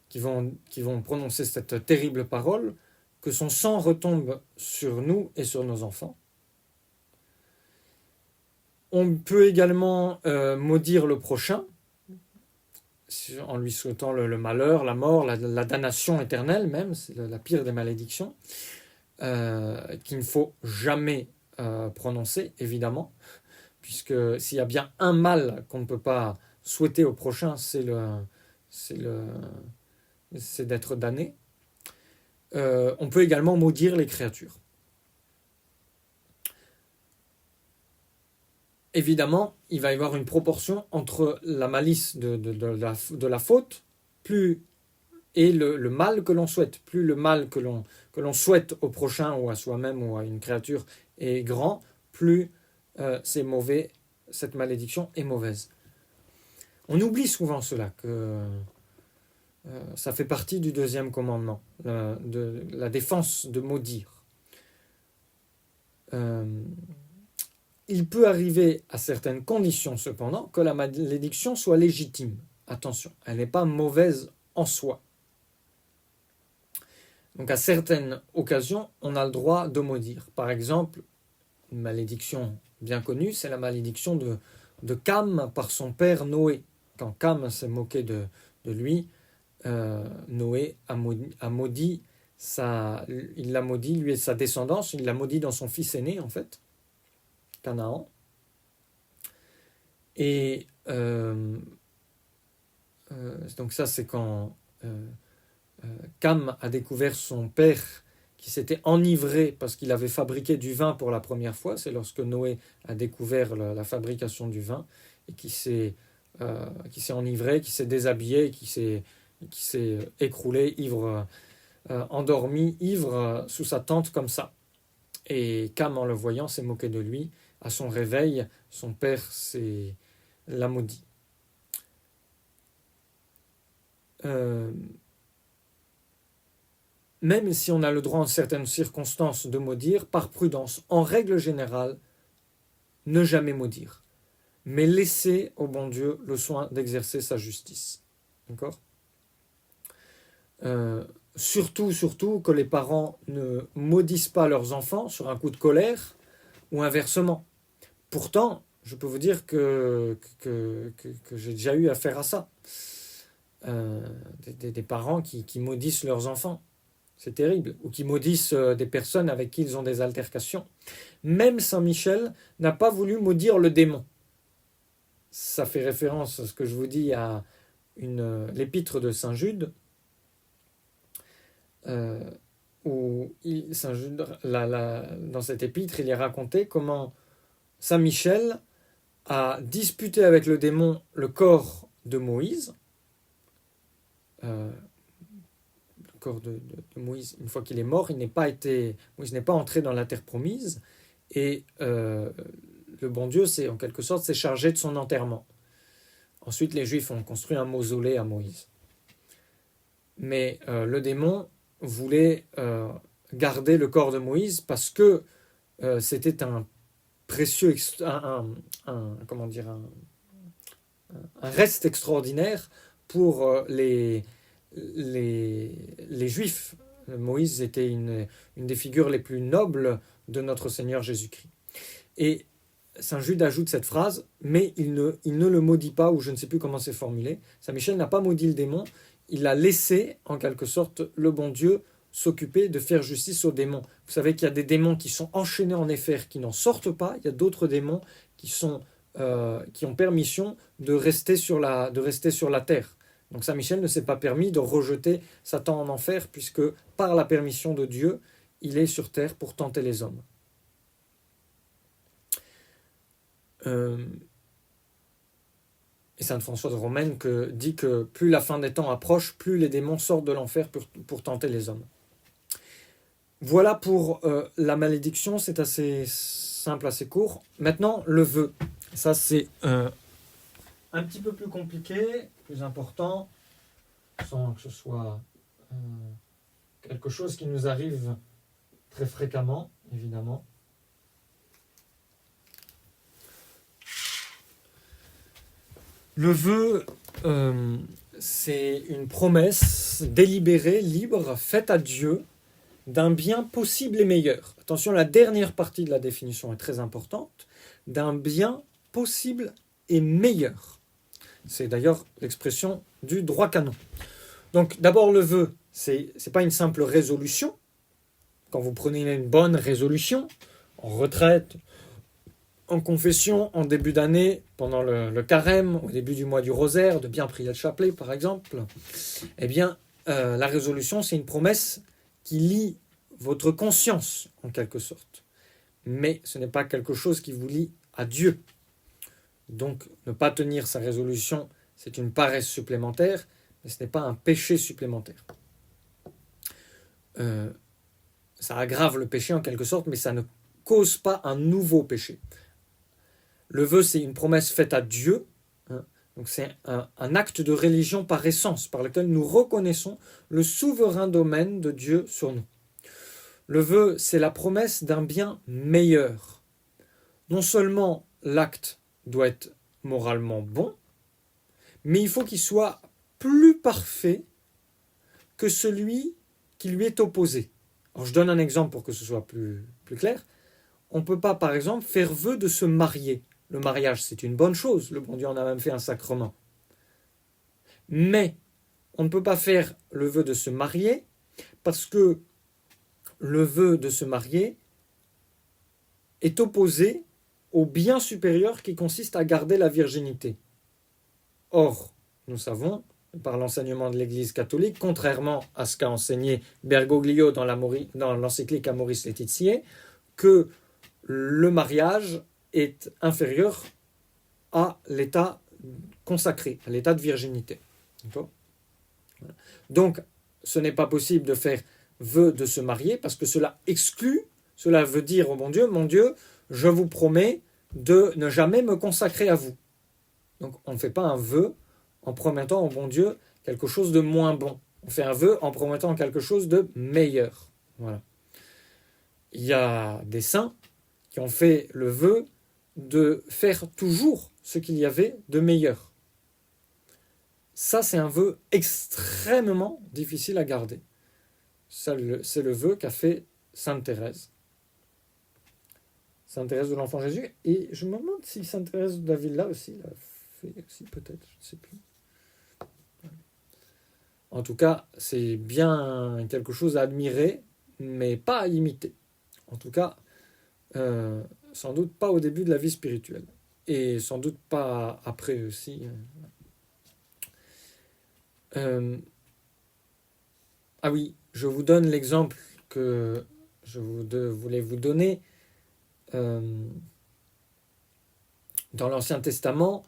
qui vont prononcer cette terrible parole, que son sang retombe sur nous et sur nos enfants. On peut également maudire le prochain, en lui souhaitant le malheur, la mort, la damnation éternelle même, c'est la pire des malédictions, qu'il ne faut jamais prononcer, évidemment, puisque s'il y a bien un mal qu'on ne peut pas souhaiter au prochain, c'est d'être damné. On peut également maudire les créatures. Évidemment, il va y avoir une proportion entre la malice de la faute et le mal que l'on souhaite. Plus le mal que l'on souhaite au prochain ou à soi-même ou à une créature est grand, plus c'est mauvais, cette malédiction est mauvaise. On oublie souvent cela, que ça fait partie du deuxième commandement, de la défense de maudire. Il peut arriver à certaines conditions cependant que la malédiction soit légitime. Attention, elle n'est pas mauvaise en soi. Donc à certaines occasions, on a le droit de maudire. Par exemple, une malédiction bien connue, c'est la malédiction de Cam par son père Noé. Quand Cam s'est moqué de lui, Noé a maudit, il l'a maudit, lui et sa descendance, il l'a maudit dans son fils aîné en fait, Canaan. Et donc ça c'est quand Cam a découvert son père qui s'était enivré parce qu'il avait fabriqué du vin pour la première fois. C'est lorsque Noé a découvert la fabrication du vin et qui s'est qui s'est enivré, qui s'est déshabillé, qui s'est écroulé, ivre, endormi, ivre sous sa tente comme ça. Et Cam, en le voyant, s'est moqué de lui. À son réveil, son père l'a maudit. Même si on a le droit en certaines circonstances de maudire, par prudence, en règle générale, ne jamais maudire, mais laisser au bon Dieu le soin d'exercer sa justice. D'accord ? Surtout que les parents ne maudissent pas leurs enfants sur un coup de colère ou inversement. Pourtant, je peux vous dire que j'ai déjà eu affaire à ça. Des parents qui maudissent leurs enfants. C'est terrible. Ou qui maudissent des personnes avec qui ils ont des altercations. Même Saint Michel n'a pas voulu maudire le démon. Ça fait référence à ce que je vous dis à l'épître de Saint Jude, où Saint Jude, dans cette épître, il est raconté comment Saint Michel a disputé avec le démon le corps de Moïse. Le corps de Moïse, une fois qu'il est mort, Moïse n'est pas entré dans la terre promise, et le bon Dieu, en quelque sorte, s'est chargé de son enterrement. Ensuite, les Juifs ont construit un mausolée à Moïse. Mais le démon voulait garder le corps de Moïse parce que c'était un précieux, un reste extraordinaire pour les Juifs. Moïse était une des figures les plus nobles de notre Seigneur Jésus-Christ. Et Saint Jude ajoute cette phrase, mais il ne le maudit pas, ou je ne sais plus comment c'est formulé. Saint Michel n'a pas maudit le démon, il a laissé, en quelque sorte, le bon Dieu s'occuper de faire justice aux démons. Vous savez qu'il y a des démons qui sont enchaînés en enfer, qui n'en sortent pas. Il y a d'autres démons qui ont permission de rester sur la terre. Donc Saint Michel ne s'est pas permis de rejeter Satan en enfer, puisque par la permission de Dieu, il est sur terre pour tenter les hommes. Et sainte Françoise Romaine dit que plus la fin des temps approche, plus les démons sortent de l'enfer pour tenter les hommes. Voilà pour la malédiction, c'est assez simple, assez court. Maintenant, le vœu. Ça, c'est un petit peu plus compliqué, plus important, sans que ce soit quelque chose qui nous arrive très fréquemment, évidemment. Le vœu, c'est une promesse délibérée, libre, faite à Dieu, d'un bien possible et meilleur. Attention, la dernière partie de la définition est très importante. D'un bien possible et meilleur. C'est d'ailleurs l'expression du droit canon. Donc d'abord le vœu, c'est pas une simple résolution. Quand vous prenez une bonne résolution, en retraite, en confession, en début d'année, pendant le carême, au début du mois du rosaire, de bien prier le chapelet par exemple, eh bien la résolution c'est une promesse qui lie votre conscience en quelque sorte. Mais ce n'est pas quelque chose qui vous lie à Dieu. Donc ne pas tenir sa résolution, c'est une paresse supplémentaire, mais ce n'est pas un péché supplémentaire. Ça aggrave le péché en quelque sorte, mais ça ne cause pas un nouveau péché. Le vœu, c'est une promesse faite à Dieu. Donc c'est un acte de religion par essence, par lequel nous reconnaissons le souverain domaine de Dieu sur nous. Le vœu, c'est la promesse d'un bien meilleur. Non seulement l'acte doit être moralement bon, mais il faut qu'il soit plus parfait que celui qui lui est opposé. Alors je donne un exemple pour que ce soit plus clair. On ne peut pas, par exemple, faire vœu de se marier. Le mariage, c'est une bonne chose. Le bon Dieu en a même fait un sacrement. Mais on ne peut pas faire le vœu de se marier parce que le vœu de se marier est opposé au bien supérieur qui consiste à garder la virginité. Or, nous savons, par l'enseignement de l'Église catholique, contrairement à ce qu'a enseigné Bergoglio dans l'encyclique Amoris Laetitiae, que le mariage est inférieur à l'état consacré, à l'état de virginité. D'accord ? Voilà. Donc, ce n'est pas possible de faire vœu de se marier parce que cela exclut, cela veut dire au mon Dieu, je vous promets de ne jamais me consacrer à vous. Donc, on ne fait pas un vœu en promettant au bon Dieu quelque chose de moins bon. On fait un vœu en promettant quelque chose de meilleur. Voilà. Il y a des saints qui ont fait le vœu de faire toujours ce qu'il y avait de meilleur. Ça, c'est un vœu extrêmement difficile à garder. C'est le vœu qu'a fait Sainte Thérèse. Sainte Thérèse de l'Enfant Jésus. Et je me demande si Sainte Thérèse d'Avila aussi l'a fait aussi, peut-être, je ne sais plus. En tout cas, c'est bien quelque chose à admirer, mais pas à imiter. En tout cas, sans doute pas au début de la vie spirituelle. Et sans doute pas après aussi. Ah oui, je vous donne l'exemple que je voulais vous donner. Dans l'Ancien Testament,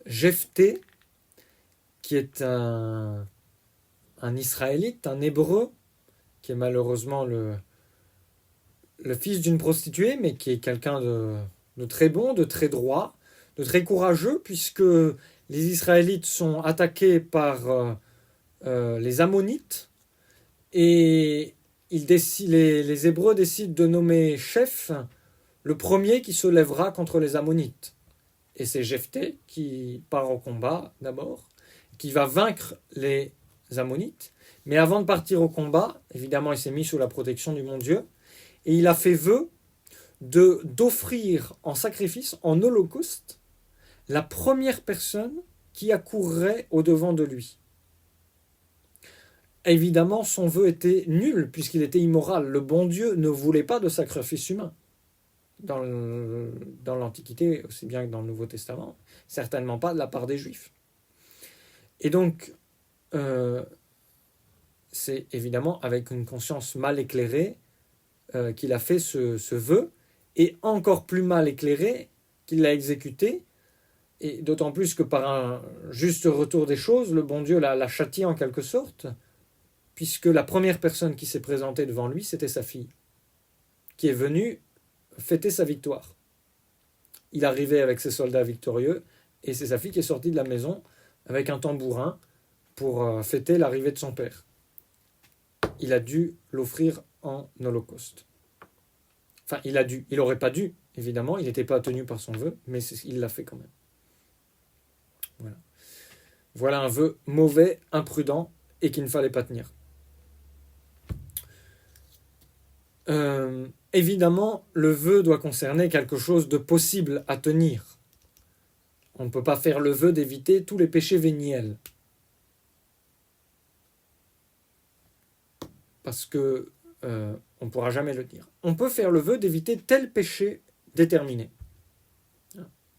Jephthé, qui est un Israélite, un Hébreu, qui est malheureusement le fils d'une prostituée, mais qui est quelqu'un de très bon, de très droit, de très courageux, puisque les Israélites sont attaqués par les Ammonites, et les Hébreux décident de nommer chef le premier qui se lèvera contre les Ammonites. Et c'est Jephthé qui part au combat d'abord, qui va vaincre les Ammonites. Mais avant de partir au combat, évidemment, il s'est mis sous la protection du bon Dieu, et il a fait vœu d'offrir en sacrifice, en holocauste, la première personne qui accourrait au-devant de lui. Évidemment, son vœu était nul, puisqu'il était immoral. Le bon Dieu ne voulait pas de sacrifice humain. Dans l'Antiquité, aussi bien que dans le Nouveau Testament, certainement pas de la part des Juifs. Et donc, c'est évidemment avec une conscience mal éclairée qu'il a fait ce vœu, et encore plus mal éclairé qu'il l'a exécuté, et d'autant plus que par un juste retour des choses, le bon Dieu l'a châtié en quelque sorte, puisque la première personne qui s'est présentée devant lui, c'était sa fille, qui est venue fêter sa victoire. Il arrivait avec ses soldats victorieux, et c'est sa fille qui est sortie de la maison avec un tambourin pour fêter l'arrivée de son père. Il a dû l'offrir en holocauste. Enfin, il n'aurait pas dû, évidemment, il n'était pas tenu par son vœu, mais il l'a fait quand même. Voilà un vœu mauvais, imprudent, et qu'il ne fallait pas tenir. Évidemment, le vœu doit concerner quelque chose de possible à tenir. On ne peut pas faire le vœu d'éviter tous les péchés véniels. Parce que on ne pourra jamais le dire. On peut faire le vœu d'éviter tel péché déterminé.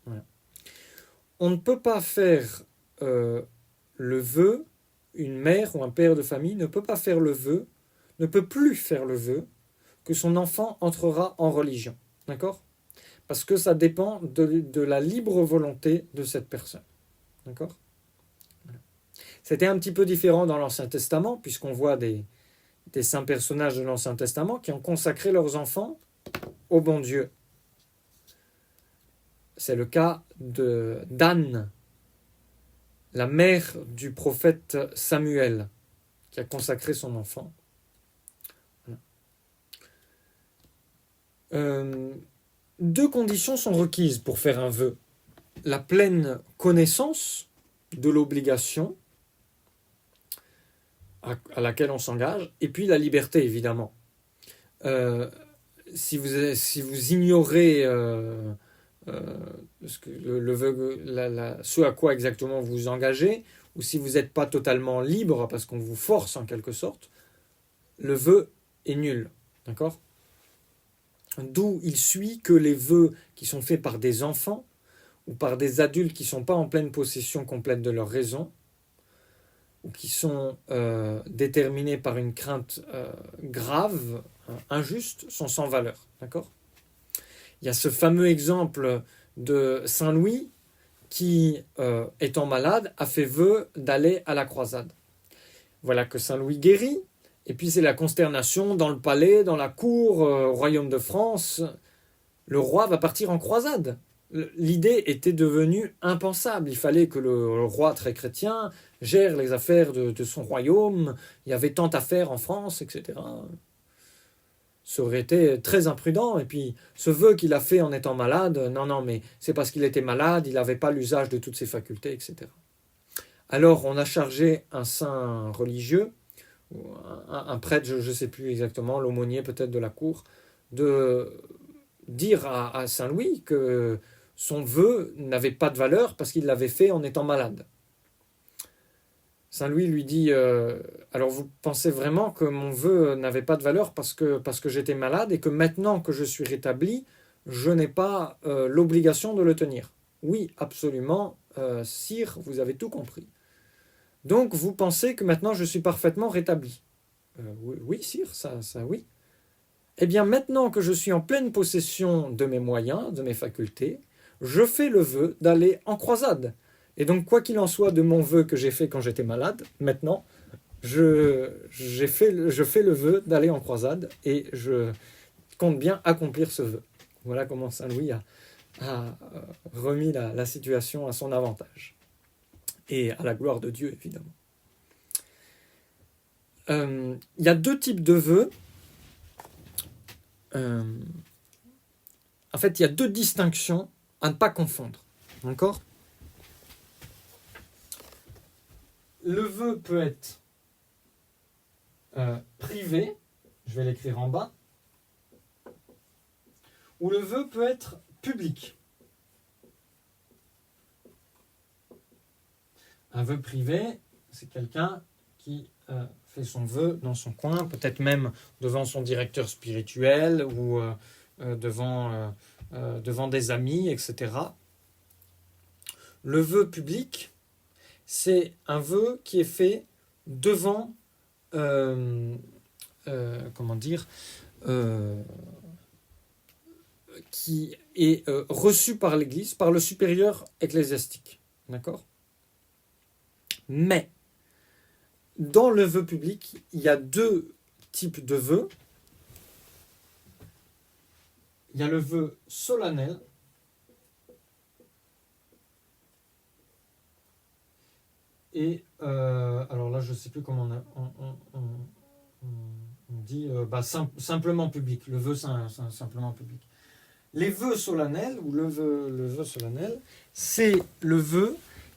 Voilà. On ne peut pas faire le vœu, une mère ou un père de famille ne peut pas faire le vœu, ne peut plus faire le vœu que son enfant entrera en religion. D'accord ? Parce que ça dépend de la libre volonté de cette personne. D'accord ? Voilà. C'était un petit peu différent dans l'Ancien Testament, puisqu'on voit des saints personnages de l'Ancien Testament qui ont consacré leurs enfants au bon Dieu. C'est le cas d'Anne, la mère du prophète Samuel, qui a consacré son enfant. Deux conditions sont requises pour faire un vœu. La pleine connaissance de l'obligation à laquelle on s'engage, et puis la liberté, évidemment. Si vous ignorez ce à quoi exactement vous vous engagez, ou si vous n'êtes pas totalement libre parce qu'on vous force en quelque sorte, le vœu est nul. D'accord ? D'où il suit que les vœux qui sont faits par des enfants ou par des adultes qui ne sont pas en pleine possession complète de leur raison, ou qui sont déterminés par une crainte grave, injuste, sont sans valeur. D'accord ? Il y a ce fameux exemple de Saint Louis qui, étant malade, a fait vœu d'aller à la croisade. Voilà que Saint Louis guérit, et puis c'est la consternation dans le palais, dans la cour, au royaume de France. Le roi va partir en croisade. L'idée était devenue impensable. Il fallait que le roi très chrétien gère les affaires de son royaume. Il y avait tant à faire en France, etc. Ça aurait été très imprudent. Et puis, ce vœu qu'il a fait en étant malade, non, mais c'est parce qu'il était malade, il n'avait pas l'usage de toutes ses facultés, etc. Alors, on a chargé un saint religieux, un prêtre, je ne sais plus exactement, l'aumônier peut-être de la cour, de dire à Saint Louis que son vœu n'avait pas de valeur parce qu'il l'avait fait en étant malade. Saint Louis lui dit alors vous pensez vraiment que mon vœu n'avait pas de valeur parce que j'étais malade et que maintenant que je suis rétabli, je n'ai pas l'obligation de le tenir. Oui, absolument, sire, vous avez tout compris. Donc vous pensez que maintenant je suis parfaitement rétabli. Oui, sire, ça oui. Eh bien maintenant que je suis en pleine possession de mes moyens, de mes facultés, je fais le vœu d'aller en croisade. Et donc, quoi qu'il en soit de mon vœu que j'ai fait quand j'étais malade, maintenant, je fais le vœu d'aller en croisade et je compte bien accomplir ce vœu. Voilà comment Saint Louis a remis la situation à son avantage. Et à la gloire de Dieu, évidemment. Il y a deux types de vœux. En fait, il y a deux distinctions à ne pas confondre. D'accord ? Le vœu peut être privé, je vais l'écrire en bas, ou le vœu peut être public. Un vœu privé, c'est quelqu'un qui fait son vœu dans son coin, peut-être même devant son directeur spirituel ou devant des amis, etc. Le vœu public, c'est un vœu qui est fait devant, qui est reçu par l'Église, par le supérieur ecclésiastique. D'accord ? Mais, dans le vœu public, il y a deux types de vœux. Il y a le vœu solennel, et alors là, je ne sais plus comment on dit, simplement public, le vœu simplement public. Les vœux solennels, ou le vœu solennel, c'est le vœu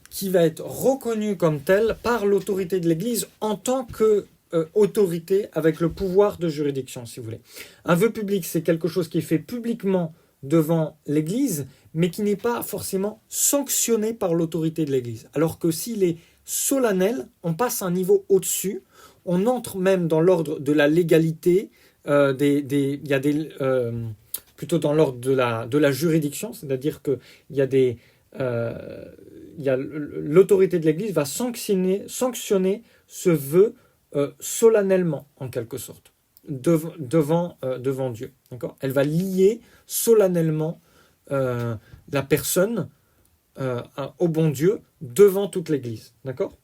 qui va être reconnu comme tel par l'autorité de l'Église en tant que autorité avec le pouvoir de juridiction, si vous voulez. Un vœu public, c'est quelque chose qui est fait publiquement devant l'Église, mais qui n'est pas forcément sanctionné par l'autorité de l'Église. Alors que s'il est solennel, on passe un niveau au-dessus, on entre même dans l'ordre de la légalité, il y a plutôt dans l'ordre de la juridiction, c'est-à-dire qu'il y a l'autorité de l'Église va sanctionner ce vœu solennellement, en quelque sorte, devant Dieu. D'accord ? Elle va lier solennellement la personne au bon Dieu devant toute l'Église. D'accord ?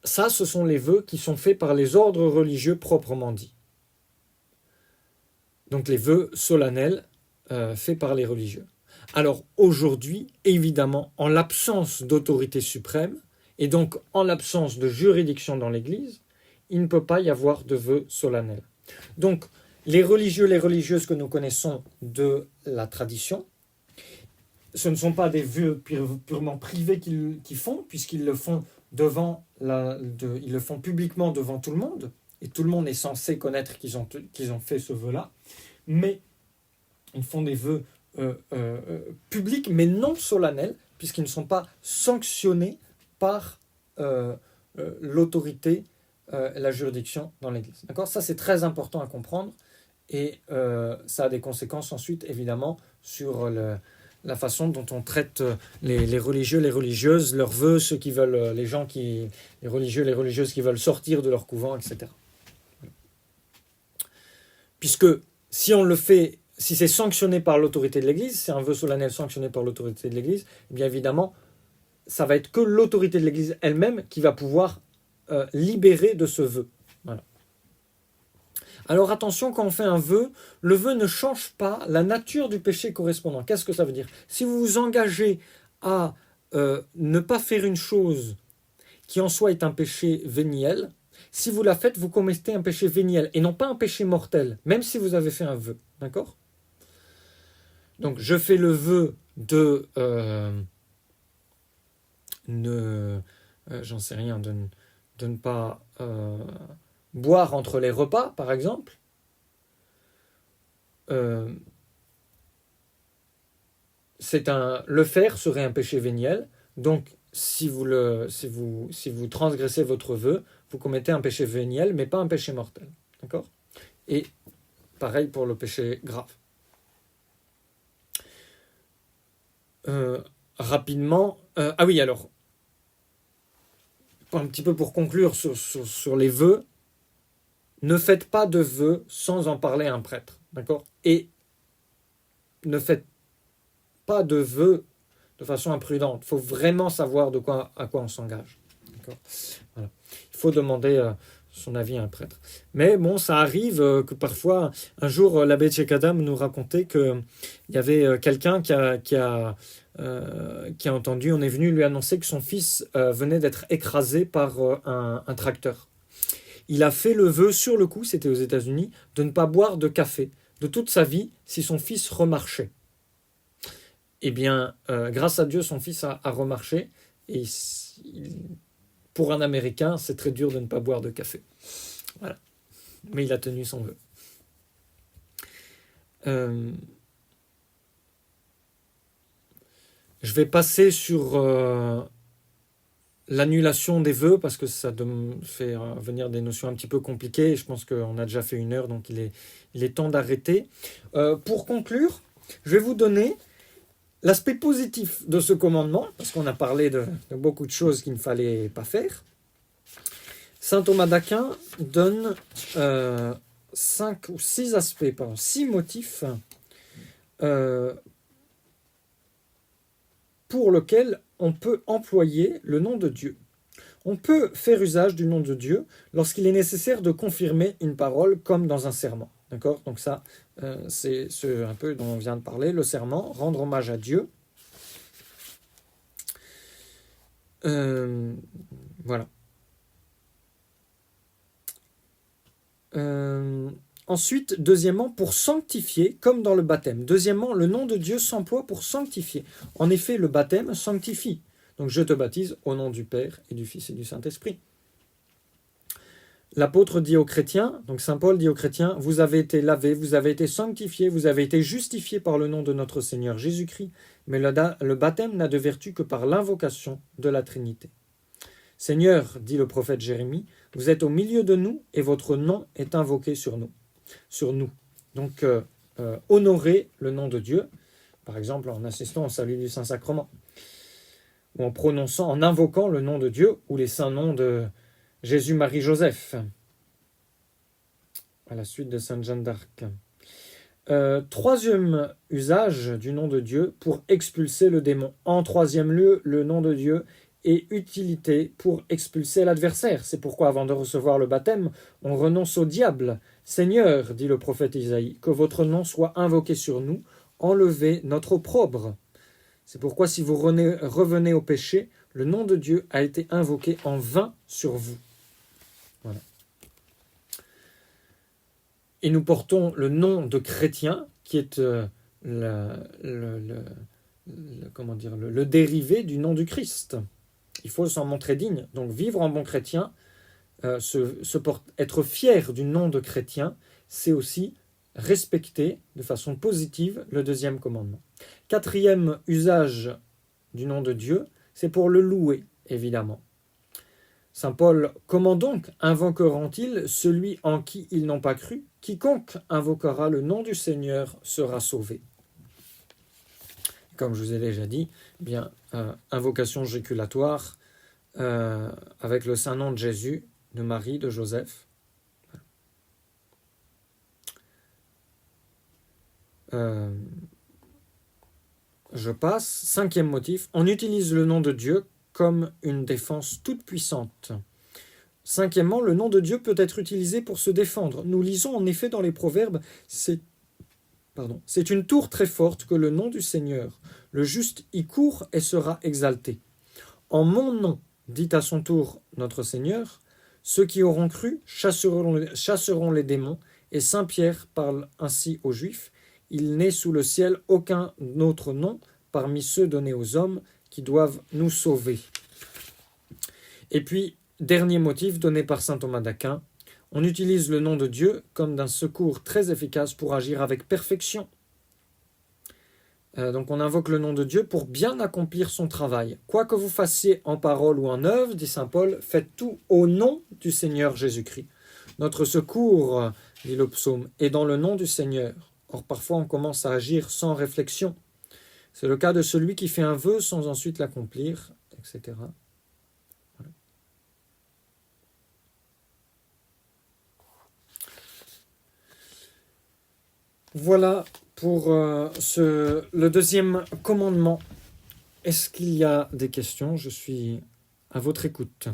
Ça, ce sont les vœux qui sont faits par les ordres religieux proprement dits. Donc les vœux solennels faits par les religieux. Alors aujourd'hui, évidemment, en l'absence d'autorité suprême, et donc en l'absence de juridiction dans l'Église, il ne peut pas y avoir de vœux solennels. Donc les religieux, les religieuses que nous connaissons de la tradition, ce ne sont pas des vœux purement privés qu'ils font, puisqu'ils le font ils le font publiquement devant tout le monde, et tout le monde est censé connaître qu'ils ont fait ce vœu-là, mais ils font des vœux publics, mais non solennels, puisqu'ils ne sont pas sanctionnés par l'autorité, la juridiction dans l'Église. D'accord ? Ça, c'est très important à comprendre, et ça a des conséquences ensuite, évidemment, sur la façon dont on traite les religieux, les religieuses, leurs vœux, ceux qui veulent, les religieux, les religieuses qui veulent sortir de leur couvent, etc. Puisque si on le fait si c'est sanctionné par l'autorité de l'Église, c'est un vœu solennel sanctionné par l'autorité de l'Église, bien évidemment, ça va être que l'autorité de l'Église elle-même qui va pouvoir libérer de ce vœu. Voilà. Alors attention, quand on fait un vœu, le vœu ne change pas la nature du péché correspondant. Qu'est-ce que ça veut dire? Si vous vous engagez à ne pas faire une chose qui en soi est un péché véniel, si vous la faites, vous commettez un péché véniel et non pas un péché mortel, même si vous avez fait un vœu. D'accord? Donc je fais le vœu de j'en sais rien, de ne pas boire entre les repas, par exemple. Le faire serait un péché véniel. Donc, si vous transgressez votre vœu, vous commettez un péché véniel, mais pas un péché mortel. D'accord? Et pareil pour le péché grave. Rapidement, ah oui, alors, un petit peu pour conclure sur les vœux, ne faites pas de vœux sans en parler à un prêtre. D'accord? Et ne faites pas de vœux de façon imprudente. Il faut vraiment savoir à quoi on s'engage. D'accord? Voilà. Il faut demander son avis à un prêtre. Mais bon, ça arrive que parfois, un jour, l'abbé Tchekadam nous racontait qu'il y avait quelqu'un qui a entendu, on est venu lui annoncer que son fils venait d'être écrasé par un tracteur. Il a fait le vœu sur le coup, c'était aux États-Unis, de ne pas boire de café de toute sa vie si son fils remarchait. Eh bien, grâce à Dieu, son fils a remarché. Et pour un Américain, c'est très dur de ne pas boire de café. Voilà. Mais il a tenu son vœu. Je vais passer sur l'annulation des vœux parce que ça fait venir des notions un petit peu compliquées. Et je pense qu'on a déjà fait 1 heure, donc il est temps d'arrêter. Pour conclure, je vais vous donner l'aspect positif de ce commandement, parce qu'on a parlé de beaucoup de choses qu'il ne fallait pas faire. Saint Thomas d'Aquin donne 5 ou 6 aspects, 6 motifs pour lesquels on peut employer le nom de Dieu. On peut faire usage du nom de Dieu lorsqu'il est nécessaire de confirmer une parole comme dans un serment. D'accord? Donc ça, c'est un peu dont on vient de parler, le serment, rendre hommage à Dieu. Voilà. Ensuite, deuxièmement, pour sanctifier, comme dans le baptême. Deuxièmement, le nom de Dieu s'emploie pour sanctifier. En effet, le baptême sanctifie. Donc je te baptise au nom du Père et du Fils et du Saint-Esprit. L'apôtre dit aux chrétiens, donc saint Paul dit aux chrétiens, vous avez été lavés, vous avez été sanctifiés, vous avez été justifiés par le nom de notre Seigneur Jésus-Christ, mais le baptême n'a de vertu que par l'invocation de la Trinité. Seigneur, dit le prophète Jérémie, vous êtes au milieu de nous et votre nom est invoqué sur nous. Donc, honorer le nom de Dieu, par exemple en assistant au salut du Saint-Sacrement, ou en prononçant, en invoquant le nom de Dieu, ou les saints noms de Jésus, Marie, Joseph, à la suite de Sainte Jeanne d'Arc. Troisième usage du nom de Dieu pour expulser le démon. En troisième lieu, le nom de Dieu est utilité pour expulser l'adversaire. C'est pourquoi avant de recevoir le baptême, on renonce au diable. Seigneur, dit le prophète Isaïe, que votre nom soit invoqué sur nous, enlevez notre opprobre. C'est pourquoi si vous revenez au péché, le nom de Dieu a été invoqué en vain sur vous. Voilà. Et nous portons le nom de chrétien, qui est le dérivé du nom du Christ. Il faut s'en montrer digne. Donc vivre en bon chrétien, être fier du nom de chrétien, c'est aussi respecter de façon positive le deuxième commandement. Quatrième usage du nom de Dieu, c'est pour le louer, évidemment. Saint Paul, comment donc invoqueront-ils celui en qui ils n'ont pas cru? Quiconque invoquera le nom du Seigneur sera sauvé. Comme je vous ai déjà dit, bien, invocation jaculatoire avec le saint nom de Jésus, de Marie, de Joseph. Je passe. Cinquième motif, on utilise le nom de Dieu comme une défense toute puissante. Cinquièmement, le nom de Dieu peut être utilisé pour se défendre. Nous lisons en effet dans les Proverbes, c'est une tour très forte que le nom du Seigneur. Le juste y court et sera exalté. En mon nom, dit à son tour notre Seigneur, ceux qui auront cru chasseront les démons, et Saint Pierre parle ainsi aux Juifs, il n'est sous le ciel aucun autre nom parmi ceux donnés aux hommes qui doivent nous sauver. Et puis, dernier motif donné par saint Thomas d'Aquin, on utilise le nom de Dieu comme d'un secours très efficace pour agir avec perfection. Donc on invoque le nom de Dieu pour bien accomplir son travail. Quoi que vous fassiez en parole ou en œuvre, dit saint Paul, faites tout au nom du Seigneur Jésus-Christ. Notre secours, dit le psaume, est dans le nom du Seigneur. Or parfois on commence à agir sans réflexion. C'est le cas de celui qui fait un vœu sans ensuite l'accomplir, etc. Voilà pour le deuxième commandement. Est-ce qu'il y a des questions? Je suis à votre écoute.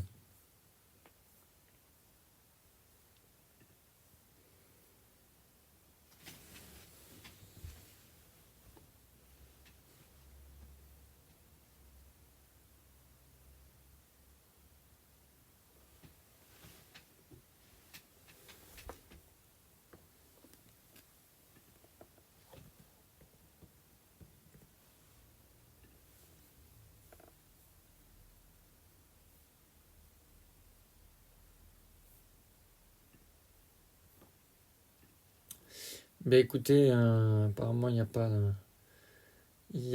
Ben écoutez, apparemment il n'y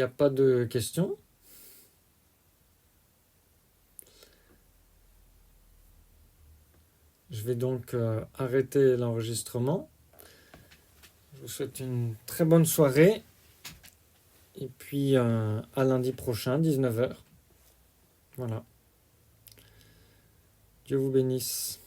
a pas de questions. Je vais donc arrêter l'enregistrement. Je vous souhaite une très bonne soirée. Et puis à lundi prochain, 19h. Voilà. Dieu vous bénisse.